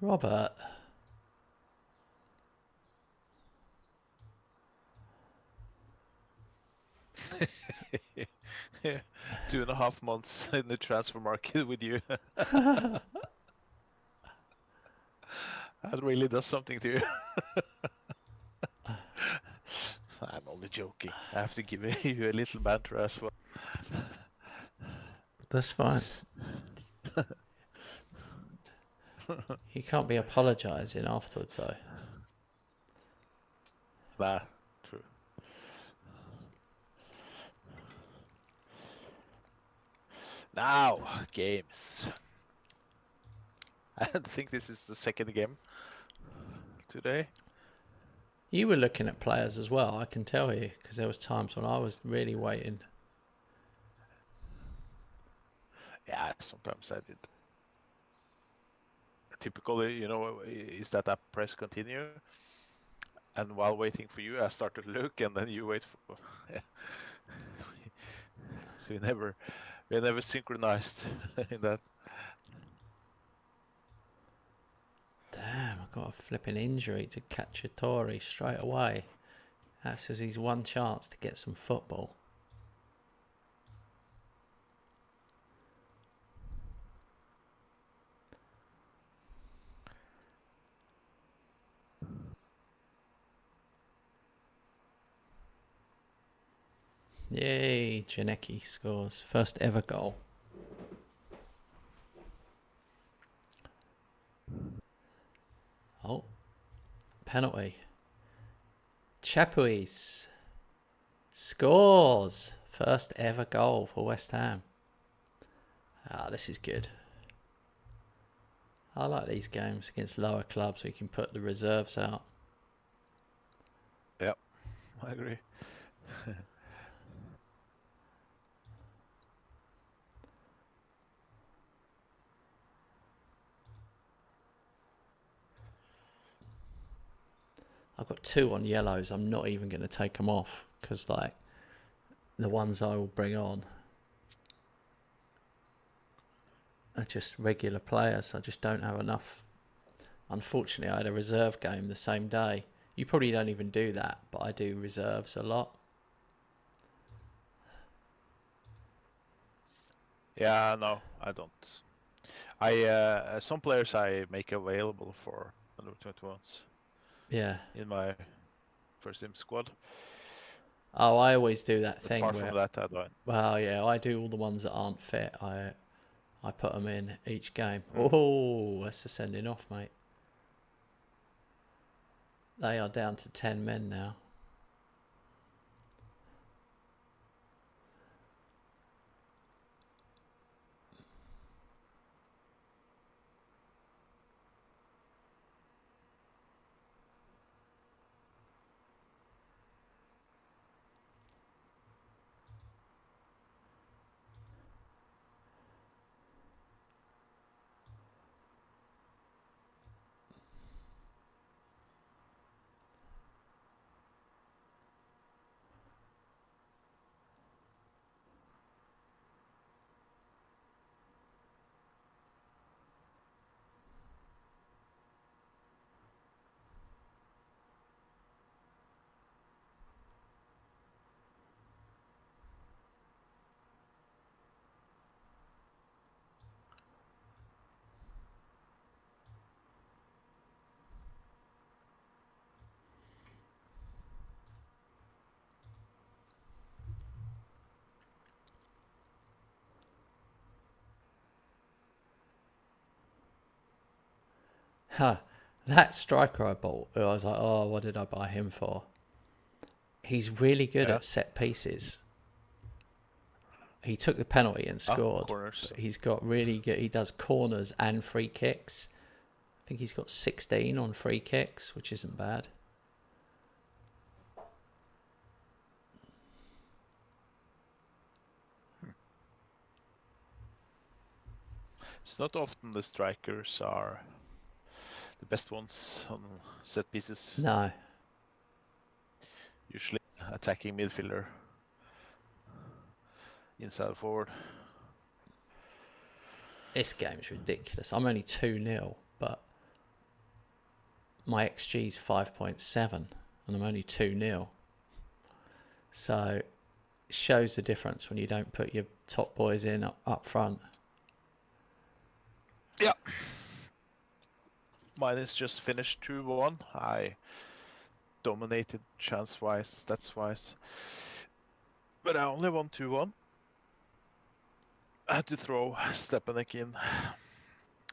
Robert. Yeah, 2.5 months in the transfer market with you. That really does something to you. I'm only joking. I have to give you a little banter as well. That's fine. You can't be apologising afterwards, though. Nah, true. Now, games. I think this is the second game today. You were looking at players as well, I can tell you, because there was times when I was really waiting. Yeah, sometimes I did. Typically, is that I press continue, and while waiting for you, I start to look, and then you wait for. So we're never synchronized in that. Damn, I got a flipping injury to Cacciatore straight away. That's just his one chance to get some football. Yay, Janecki scores. First ever goal. Oh, penalty. Chapuis scores. First ever goal for West Ham. This is good. I like these games against lower clubs where you can put the reserves out. Yep, I agree. I've got 2 on yellows. I'm not even going to take them off because, like, the ones I will bring on are just regular players. I just don't have enough. Unfortunately, I had a reserve game the same day. You probably don't even do that, but I do reserves a lot. Yeah, no, I don't. Some players I make available for under 21s. Yeah. In my first team squad. Oh, I always do that thing Apart where, from that, I don't. well, yeah, I do all the ones that aren't fit. I put them in each game. Oh, that's a sending off, mate. They are down to 10 men now. Huh. That striker I bought, I was like, oh, what did I buy him for? He's really good at set pieces. He took the penalty and scored. Corners. He's got really good. He does corners and free kicks. I think he's got 16 on free kicks, which isn't bad. It's not often the strikers are the best ones on set pieces. No. Usually attacking midfielder, inside forward. This game's ridiculous. I'm only 2-0, but my XG's 5.7 and I'm only 2-0. So it shows the difference when you don't put your top boys in up front. Yeah. Mine is just finished 2-1. I dominated chance-wise, stats-wise. But I only won 2-1. I had to throw Stepanek in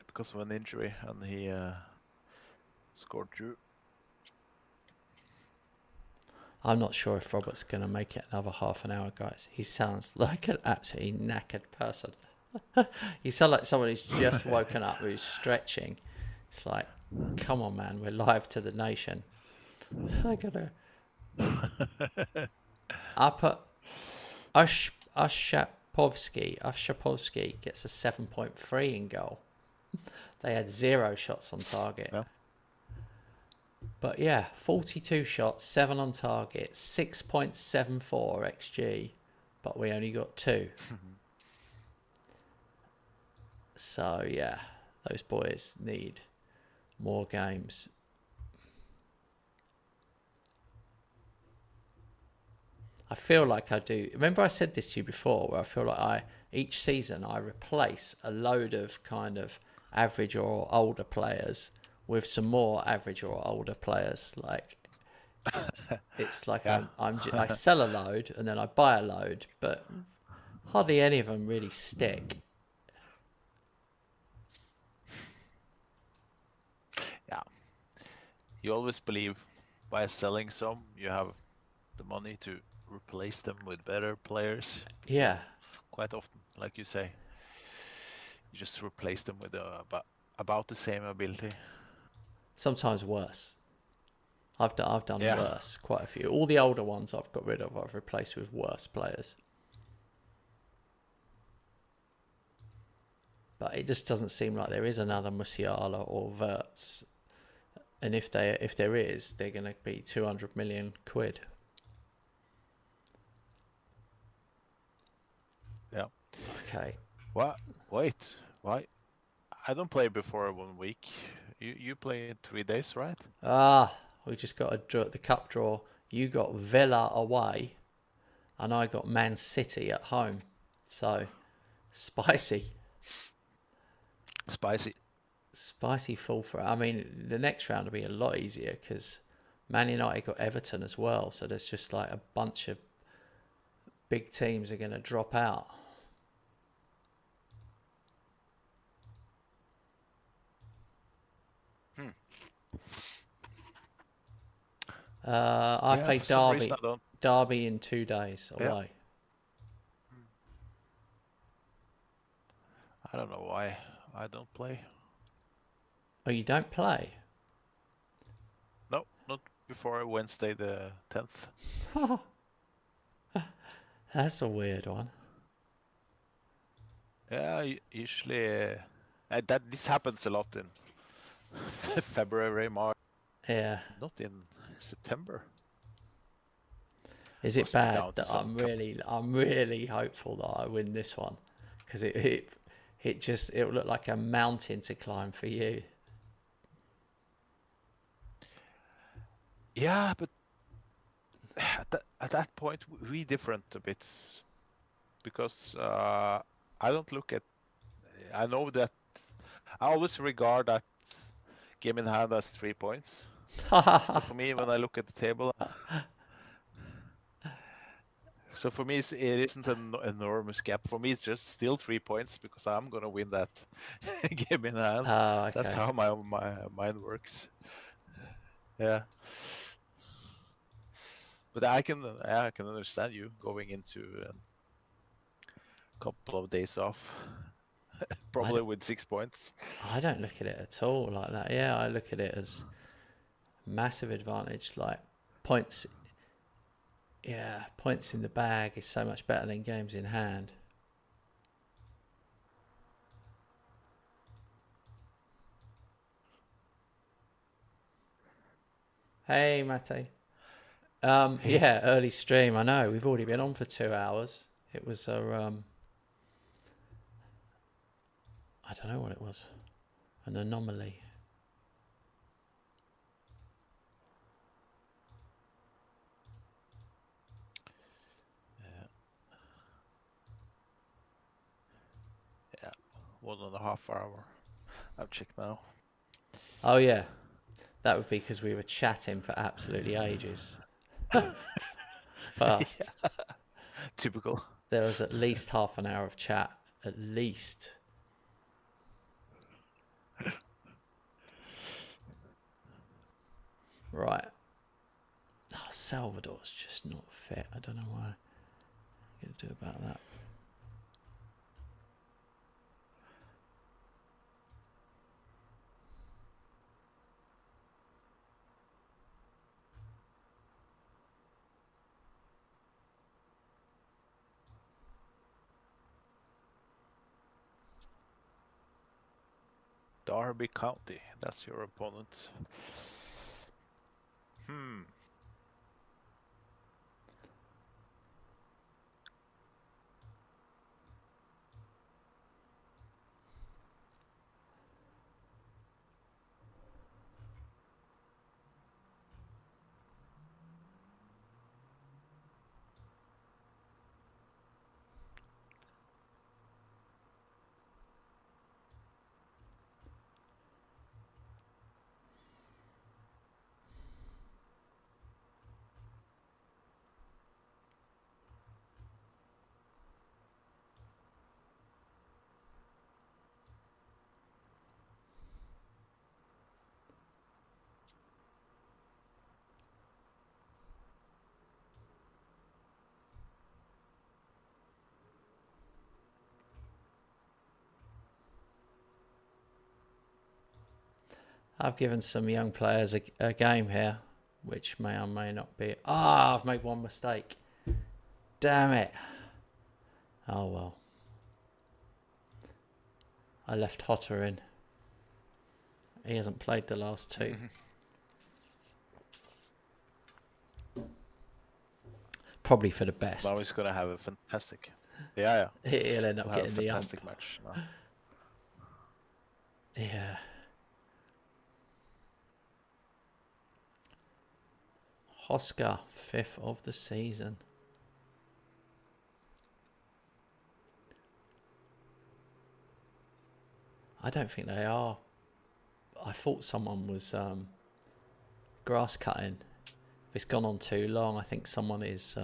because of an injury, and he scored 2. I'm not sure if Robert's going to make it another half an hour, guys. He sounds like an absolutely knackered person. You sound like someone who's just woken up, who's stretching. It's like, come on, man, we're live to the nation. I gotta. I put Shapovsky gets a 7.3 in goal. They had 0 shots on target. Yeah. But yeah, 42 shots, 7 on target, 6.74 XG, but we only got 2. So yeah, those boys need more games. I feel like I do. Remember I said this to you before, where I feel like each season I replace a load of kind of average or older players with some more average or older players. Like it's like I sell a load and then I buy a load, but hardly any of them really stick. Yeah. You always believe by selling some, you have the money to replace them with better players. Yeah. Quite often, like you say, you just replace them with about the same ability. Sometimes worse. I've done worse, quite a few. All the older ones I've got rid of, I've replaced with worse players. But it just doesn't seem like there is another Musiala or Wirtz. And if there is, they're going to be 200 million quid. Yeah. Okay. What? Wait. Why? I don't play before 1 week. You play in 3 days, right? We just got the cup draw. You got Villa away, and I got Man City at home. So, spicy. Spicy. Spicy fall for it. I mean, the next round will be a lot easier because Man United got Everton as well. So there's just like a bunch of big teams are going to drop out. I play For some reason Derby. I don't. Derby in 2 days Yeah. away. I don't know why I don't play. Oh, you don't play? No, not before Wednesday the 10th. That's a weird one. Yeah, usually this happens a lot in February, March. Yeah. Not in September. Is it Must be bad down to that some I'm really hopeful that I win this one? Because it will look like a mountain to climb for you. Yeah, but at that point we different a bit because I don't look at. I know that I always regard that game in hand as 3 points. So for me, when I look at the table, so for me it isn't an enormous gap. For me, it's just still 3 points because I'm gonna win that game in hand. Oh, okay. That's how my mind works. Yeah. But I can understand you going into a couple of days off, probably with 6 points. I don't look at it at all like that. Yeah, I look at it as massive advantage. Like points. Yeah, points in the bag is so much better than games in hand. Hey, Mate. Yeah, early stream. I know we've already been on for 2 hours. It was a I don't know what it was. An anomaly. Yeah, 1.5 hour. I've checked now. Oh yeah, that would be because we were chatting for absolutely ages. Fast. Yeah. Typical. There was at least half an hour of chat. At least. Right. Oh, Salvador's just not fit. I don't know why. I'm going to do about that. Derby County, that's your opponent. I've given some young players a game here, which may or may not be. I've made one mistake. Damn it. Oh well. I left Hotter in. He hasn't played the last 2. Probably for the best. Now he's gonna have a fantastic. Yeah. He'll end up We'll getting have a the fantastic ump. match now. Yeah. Oscar, 5th of the season. I don't think they are. I thought someone was grass cutting. If it's gone on too long, I think someone is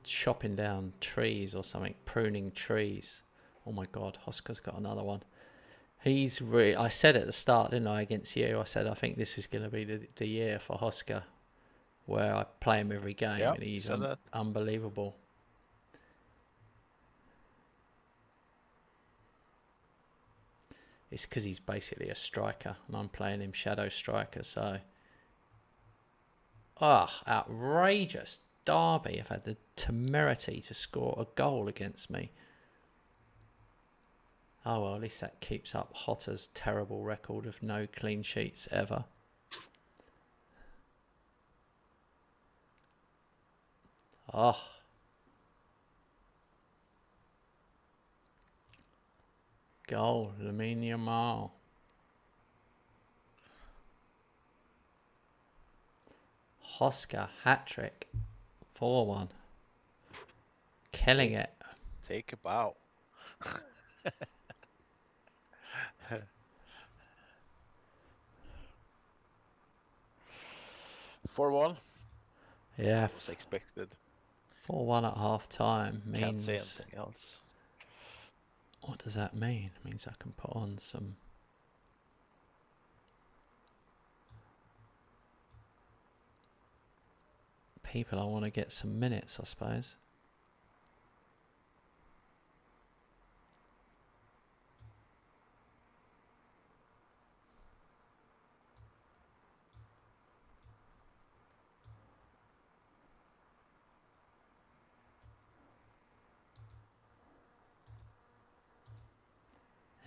chopping down trees or something, pruning trees. Oh my God, Hoskar's got another one. He's really. I said at the start, didn't I, against you? I said I think this is going to be the year for Hosker, where I play him every game, and he's unbelievable. It's because he's basically a striker, and I'm playing him shadow striker. So, outrageous! Derby have had the temerity to score a goal against me. Oh well, at least that keeps up Hotter's terrible record of no clean sheets ever. Oh. Goal, Lamine Yamal. Hosker, hat-trick. 4-1. Killing it. Take a bow. 4-1. Yeah. Was expected. 4-1 at half time means. Can't say anything else. What does that mean? It means I can put on some. People I want to get some minutes, I suppose.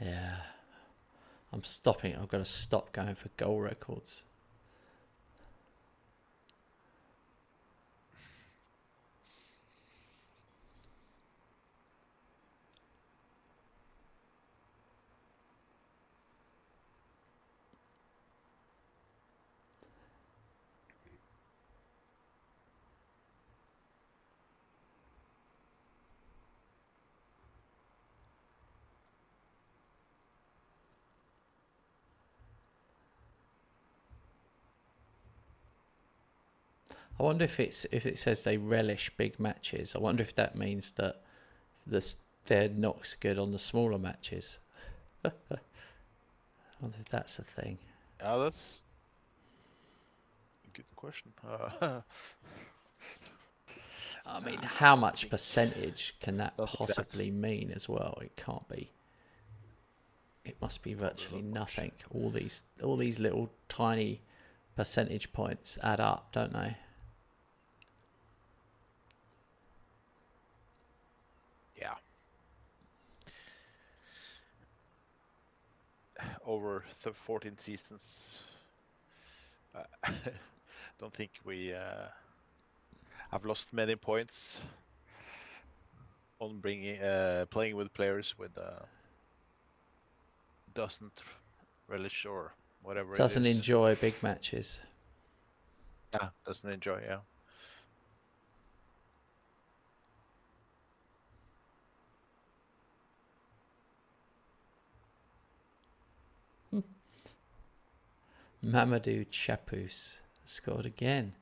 Yeah. I'm stopping. I've got to stop going for goal records. I wonder if it says they relish big matches. I wonder if that means that they're not so good on the smaller matches. I wonder if that's a thing. That's a good question. I mean, how much percentage can that possibly mean as well? It can't be. It must be virtually nothing. All these little tiny percentage points add up, don't they? Yeah. Over 14 seasons, don't think we have lost many points on playing with players with doesn't relish or whatever. Doesn't enjoy big matches. Yeah, doesn't enjoy. Yeah. Mamadou Chapus scored again.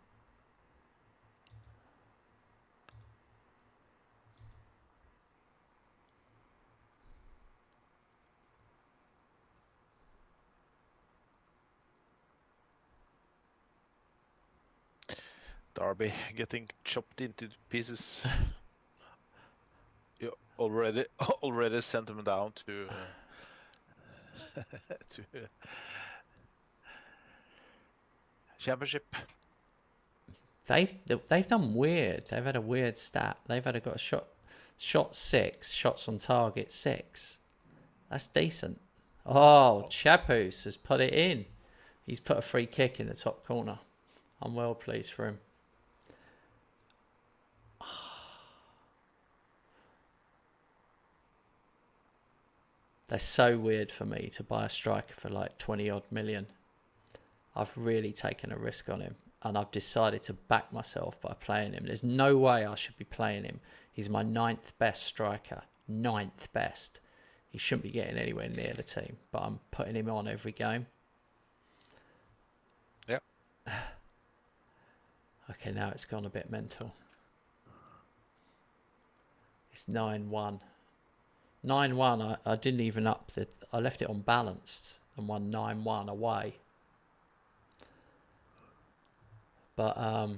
Derby getting chopped into pieces. You already sent them down to to Championship. They've done weird. They've had a weird stat. They've got a shot 6, shots on target 6. That's decent. Oh, Chapus has put it in. He's put a free kick in the top corner. I'm well pleased for him. They're so weird for me to buy a striker for like 20 odd million. I've really taken a risk on him, and I've decided to back myself by playing him. There's no way I should be playing him. He's my 9th best striker. 9th best. He shouldn't be getting anywhere near the team, but I'm putting him on every game. Yeah. Okay, now it's gone a bit mental. It's 9-1. 9-1, I didn't even up the... I left it on balanced and won 9-1 away. But,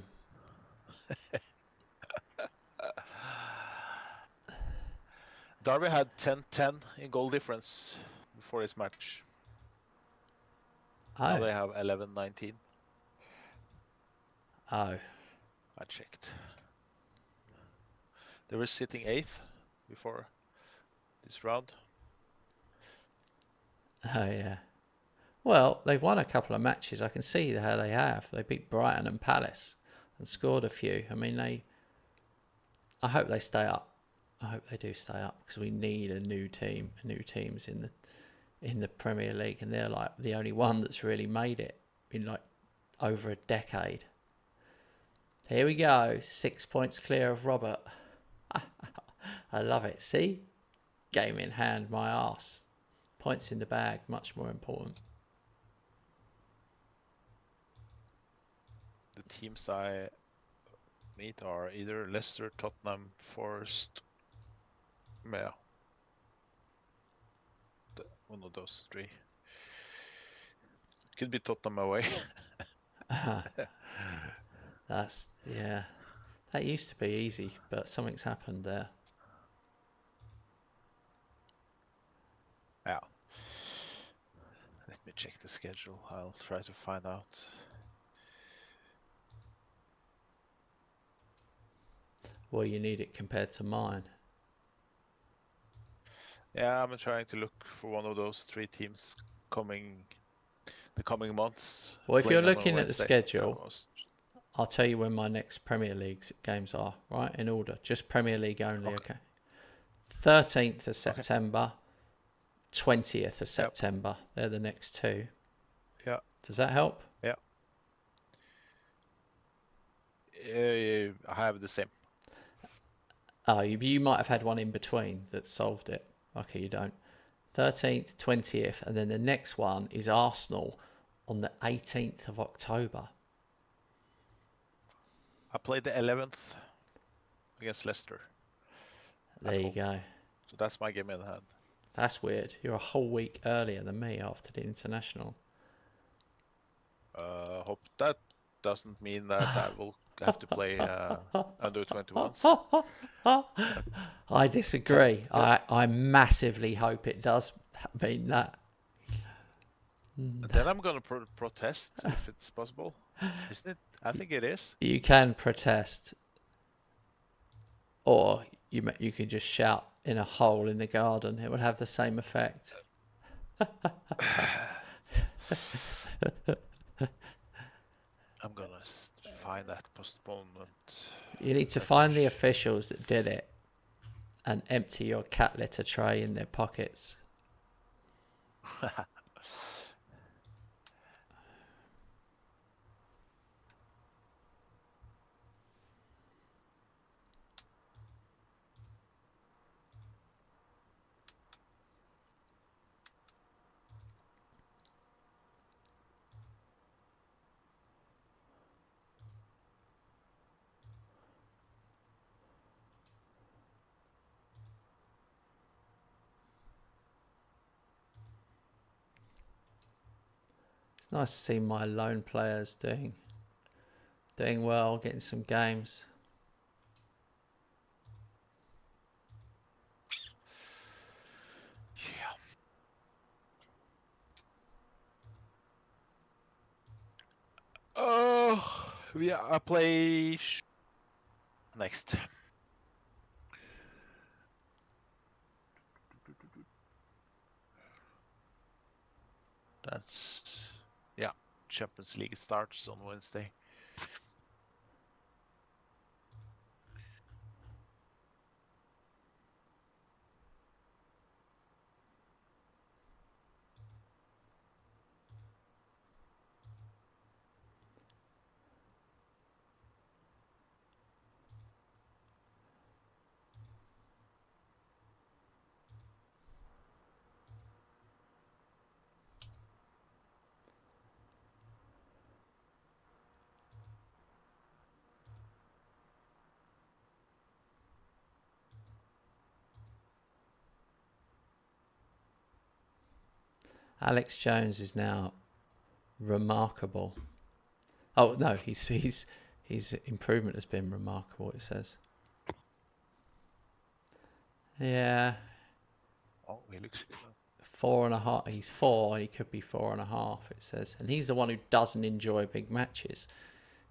Derby had 10-10 in goal difference before this match. Now they have 11-19. Oh. I checked. They were sitting 8th before this round. Oh, yeah. Well, they've won a couple of matches. I can see how they have. They beat Brighton and Palace and scored a few. I mean, I hope they stay up. I hope they do stay up because we need a new team, new teams in the Premier League, and they're like the only one that's really made it in like over a decade. Here we go, 6 points clear of Robert. I love it. See, game in hand, my arse. Points in the bag, much more important. The teams I meet are either Leicester, Tottenham, Forest, yeah. One of those three. Could be Tottenham away. That's, yeah. That used to be easy, but something's happened there. Yeah. Let me check the schedule. I'll try to find out. Well, you need it compared to mine. Yeah, I'm trying to look for one of those three teams the coming months. Well, if you're playing on a looking at the Wednesday. schedule, I'll tell you when my next Premier League games are, right? In order. Just Premier League only, okay? 13th of September, 20th of September. They're the next two. Yeah. Does that help? Yeah. I have the same. Oh, you might have had one in between that solved it. Okay, you don't. 13th, 20th, and then the next one is Arsenal on the 18th of October. I played the 11th against Leicester. There you go. So that's my game in hand. That's weird. You're a whole week earlier than me after the international. Hope that doesn't mean that I will have to play under 21s. I disagree. I massively hope it does mean that. Then I'm going to protest if it's possible. Isn't it? I think it is. You can protest, or you could just shout in a hole in the garden. It would have the same effect. I'm going to find that postponement. You need to find the officials that did it and empty your cat litter tray in their pockets. It's nice to see my lone players doing well, getting some games. Yeah. Oh, yeah. I play next. That's Champions League starts on Wednesday. Alex Jones is now remarkable. Oh no, his improvement has been remarkable. It says. Yeah. Oh, he looks good. 4.5. He's 4. He could be 4.5. It says, and he's the one who doesn't enjoy big matches.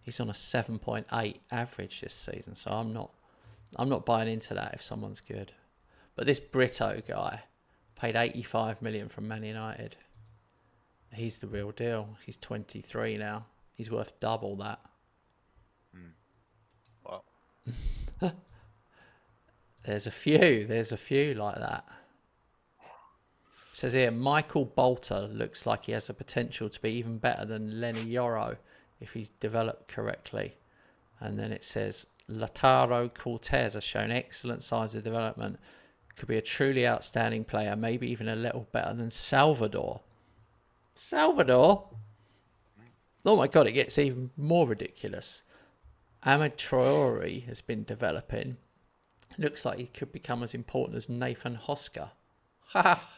He's on a 7.8 average this season, so I'm not buying into that if someone's good. But this Brito guy paid 85 million from Man United. He's the real deal. He's 23 now. He's worth double that. Wow. There's a few like that. It says here, Michael Bolter looks like he has the potential to be even better than Lenny Yoro if he's developed correctly. And then it says, Lautaro Cortez has shown excellent signs of development. Could be a truly outstanding player, maybe even a little better than Salvador. Salvador? Oh my God, it gets even more ridiculous. Ahmed Traore has been developing. Looks like he could become as important as Nathan Hosker. Ha!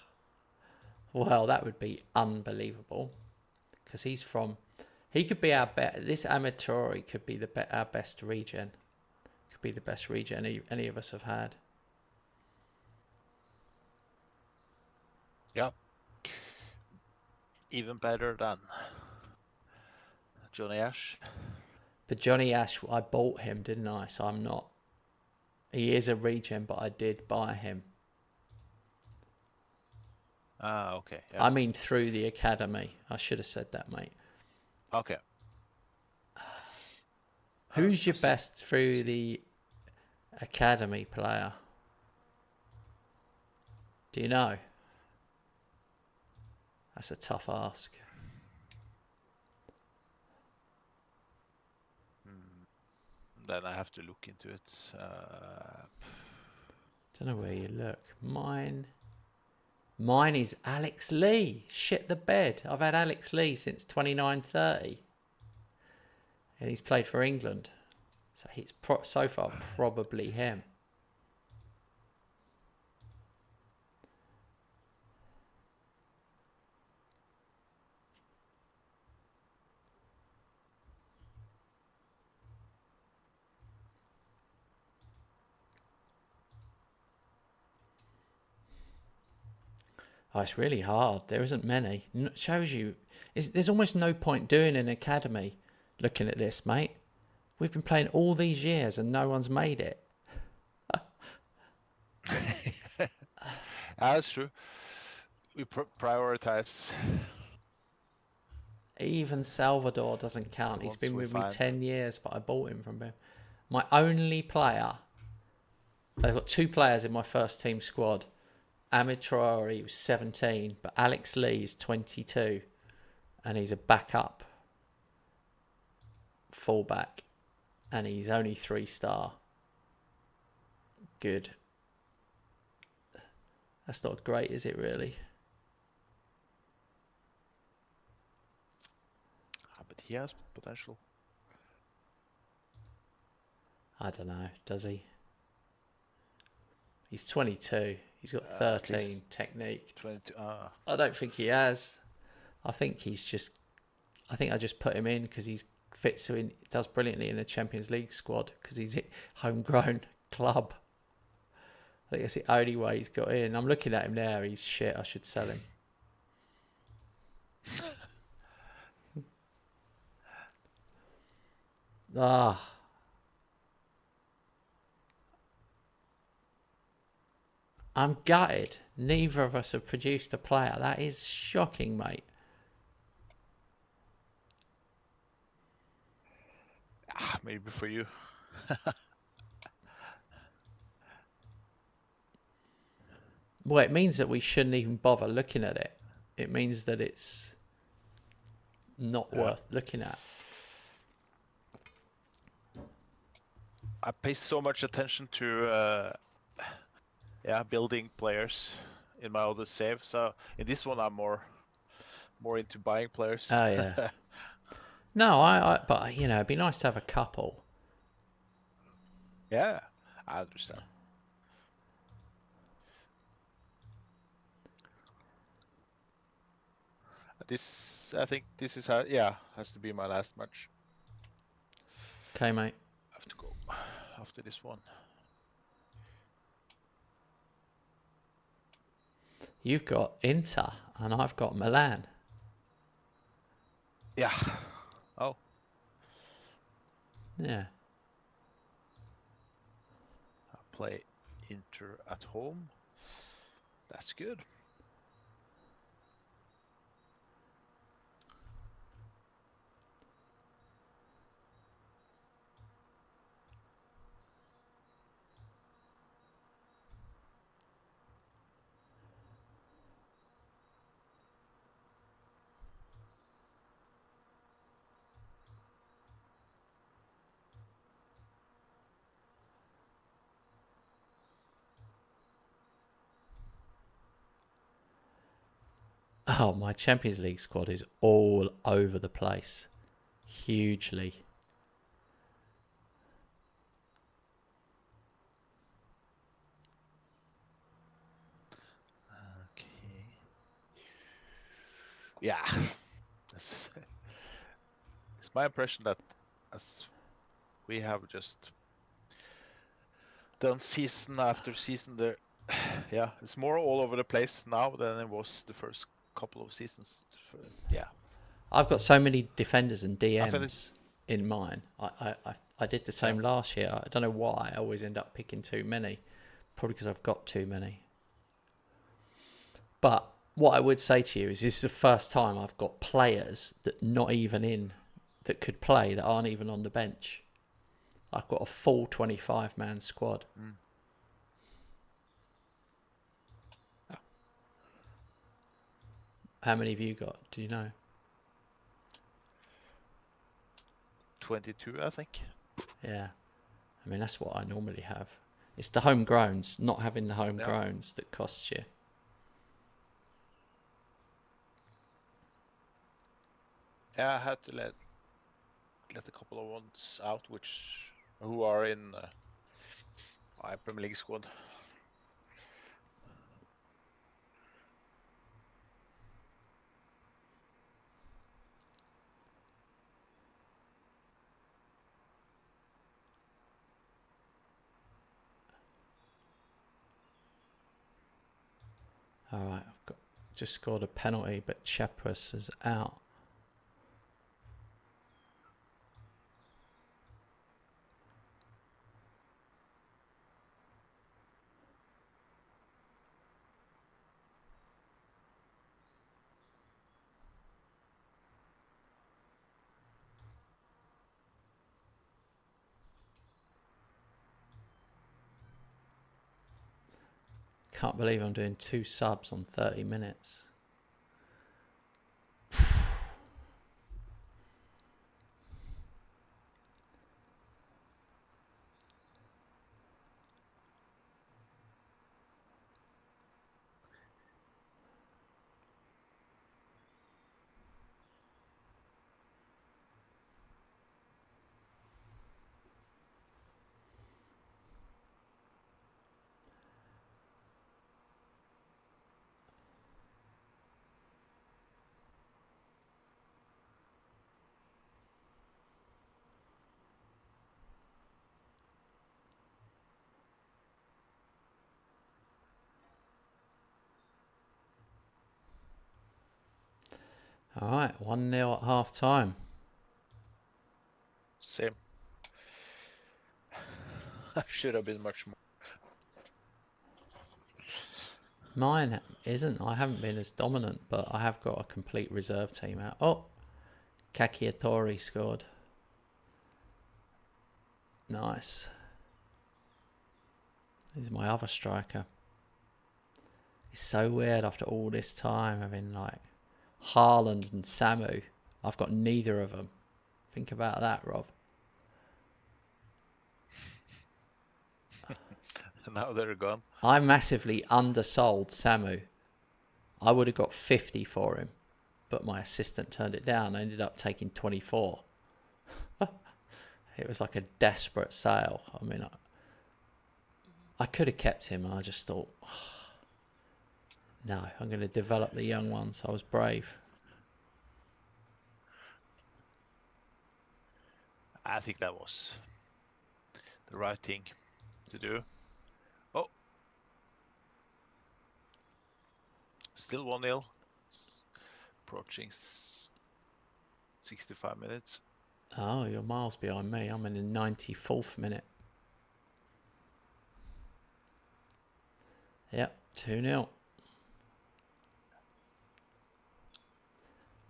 Well, that would be unbelievable. Because he could be our best. This Ahmed Traore could be our best regen. Could be the best regen any of us have had. Yeah. Even better than Johnny Ash. But Johnny Ash, I bought him, didn't I? So I'm not. He is a regen, but I did buy him. Ah, okay. Yeah. I mean, through the academy. I should have said that, mate. Okay. Who's your best through the academy player? Do you know? That's a tough ask. Then I have to look into it. Don't know where you look. Mine is Alex Lee. Shit the bed. I've had Alex Lee since 29-30. And he's played for England. So he's so far probably him. Oh, it's really hard. There isn't many. It shows you. There's almost no point doing an academy looking at this, mate. We've been playing all these years and no one's made it. That's true. We prioritize. Even Salvador doesn't count. He's been with me find. 10 years, but I bought him from him. My only player. I've got 2 players in my first team squad. Ahmed Traore was 17, but Alex Lee is 22, and he's a backup fullback, and he's only 3-star. Good. That's not great, is it, really? But he has potential. I don't know, does he? He's 22. He's got 13 technique. 22. I don't think he has. I think I just put him in because he does brilliantly in the Champions League squad because he's homegrown club. I think that's the only way he's got in. I'm looking at him now. He's shit. I should sell him. I'm gutted. Neither of us have produced a player. That is shocking, mate. Maybe for you. Well, it means that we shouldn't even bother looking at it. It means that it's not worth looking at. I pay so much attention to building players in my other save. So in this one, I'm more into buying players. Oh yeah. No, but it'd be nice to have a couple. Yeah, I understand. I think this is has to be my last match. Okay, mate. I have to go after this one. You've got Inter and I've got Milan. Yeah. Oh. Yeah. I play Inter at home. That's good. Oh, my Champions League squad is all over the place. Hugely. Okay. Yeah. It's my impression that as we have just done season after season, there, yeah, it's more all over the place now than it was the first couple of seasons. Yeah. I've got so many defenders and I think DMs in mine. I did the same last year. I don't know why. I always end up picking too many. Probably because I've got too many. But what I would say to you is this is the first time I've got players that not even in, that could play, that aren't even on the bench. I've got a full 25-man squad. How many have you got? Do you know? 22, I think. Yeah. I mean, that's what I normally have. It's the homegrowns, not having the homegrowns that costs you. Yeah, I had to let a couple of ones out, who are in my Premier League squad. All right, I've just scored a penalty, but Chapras is out. Can't believe I'm doing 2 subs on 30 minutes. All right, 1-0 at half time. Same. I should have been much more. Mine isn't. I haven't been as dominant, but I have got a complete reserve team out. Oh, Kakiatori scored. Nice. He's my other striker. It's so weird after all this time having like Haaland and Samu. I've got neither of them. Think about that, Rob. Now they're gone. I massively undersold Samu. I would have got 50 for him, but my assistant turned it down. I ended up taking 24. It was like a desperate sale. I mean, I could have kept him, and I just thought, no, I'm going to develop the young ones. I was brave. I think that was the right thing to do. Oh, still 1-0. Approaching 65 minutes. Oh, you're miles behind me. I'm in the 94th minute. Yep, 2-0.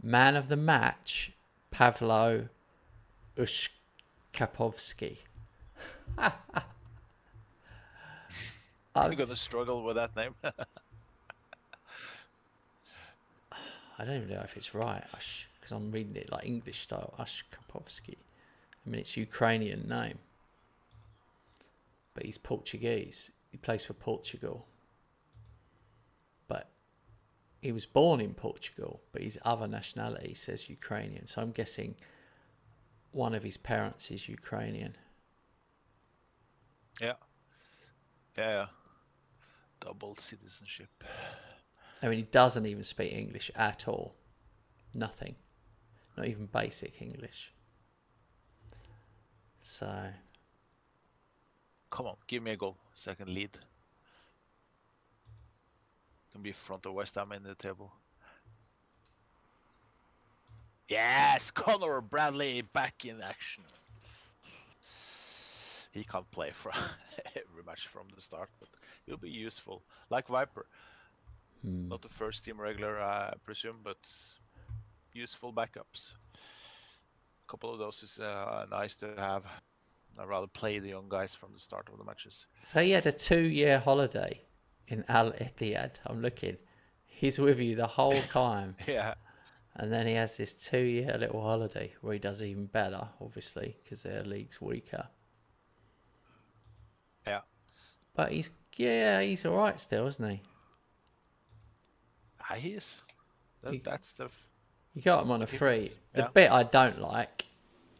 Man of the match, Pavlo Ushkapovsky. I'm going to struggle with that name. I don't even know if it's right, because I'm reading it like English style, Ushkapovsky. I mean, it's Ukrainian name. But he's Portuguese. He plays for Portugal. But he was born in Portugal, but his other nationality says Ukrainian. So I'm guessing one of his parents is Ukrainian. Yeah. Double citizenship. I mean, he doesn't even speak English at all. Nothing. Not even basic English. So... Come on, give me a goal. Second lead. Can be front of West Ham in the table. Yes, Conor Bradley back in action. He can't play for every match from the start, but he'll be useful. Like Viper. Not the first team regular, I presume, but useful backups. A couple of those is nice to have. I'd rather play the young guys from the start of the matches. So he had a 2-year holiday in Al Ittihad. I'm looking. He's with you the whole time. Yeah. And then he has this 2-year little holiday where he does even better, obviously, because their league's weaker. Yeah. But he's all right still, isn't he? He is. That's the... You got him on a free. The Yeah. bit I don't like...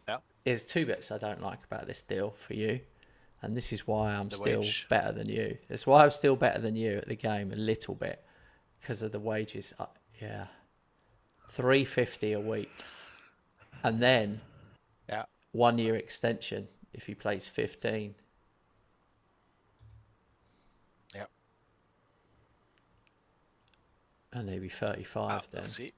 Yeah. There's two bits I don't like about this deal for you. And this is why I'm The still wage. better than you. That's why I'm still better than you at the game a little bit. Because of the wages. Yeah. $350 a week. And then 1 year extension if he plays 15. Yeah. And maybe 35 then. Let's see.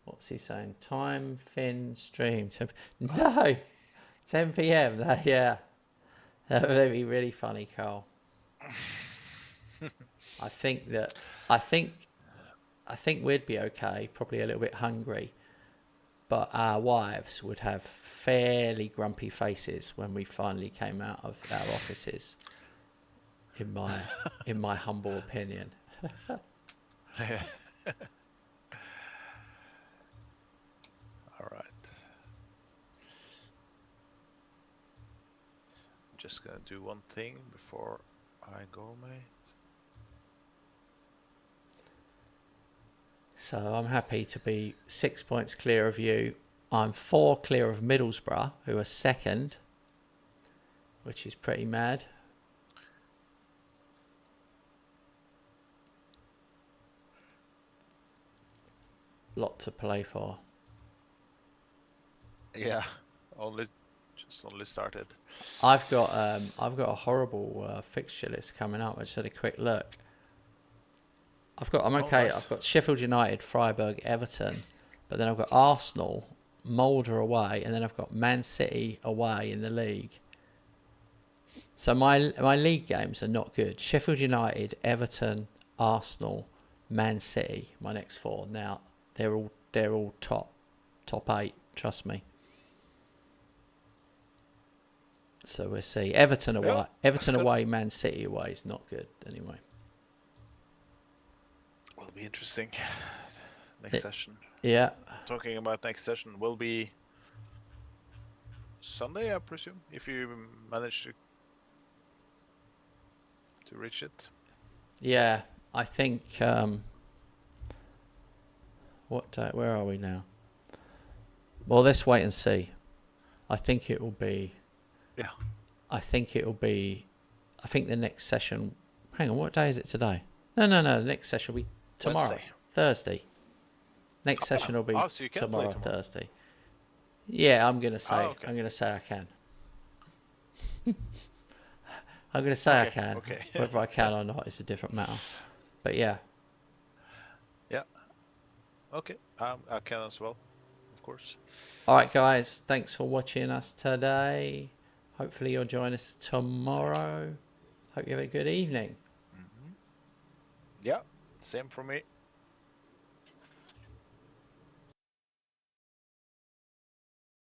What's he saying? Time, fin, stream. No! 10 p.m. Yeah. That would be really funny, Carl. I think we'd be okay, probably a little bit hungry, but our wives would have fairly grumpy faces when we finally came out of our offices. In my humble opinion. All right. I'm just gonna do one thing before I go, mate. So I'm happy to be 6 points clear of you. I'm 4 clear of Middlesbrough, who are second, which is pretty mad. Lot to play for. Yeah, only started. I've got a horrible fixture list coming up. I just had a quick look. I'm okay. Nice. I've got Sheffield United, Freiburg, Everton, but then I've got Arsenal, Molde away, and then I've got Man City away in the league. So my league games are not good. Sheffield United, Everton, Arsenal, Man City. My next 4. Now they're all top 8. Trust me. So we'll see. Everton away. Yeah, Everton away, Man City away is not good anyway. Will be interesting. Next session. Yeah. Talking about next session will be Sunday, I presume, if you manage to reach it. Yeah, I think. Where are we now? Well, let's wait and see. I think it will be. Yeah. I think the next session. Hang on, what day is it today? No. The next session will be tomorrow, Wednesday. Thursday. Next session will be Oh, so you can play tomorrow, tomorrow. Thursday. Yeah, I'm gonna say. Okay. I'm gonna say I can. I'm gonna say I can. Okay. Whether I can or not is a different matter. But yeah. Yeah. Okay. I can as well, of course. All right, guys. Thanks for watching us today. Hopefully you'll join us tomorrow. Hope you have a good evening. Yeah. Same for me.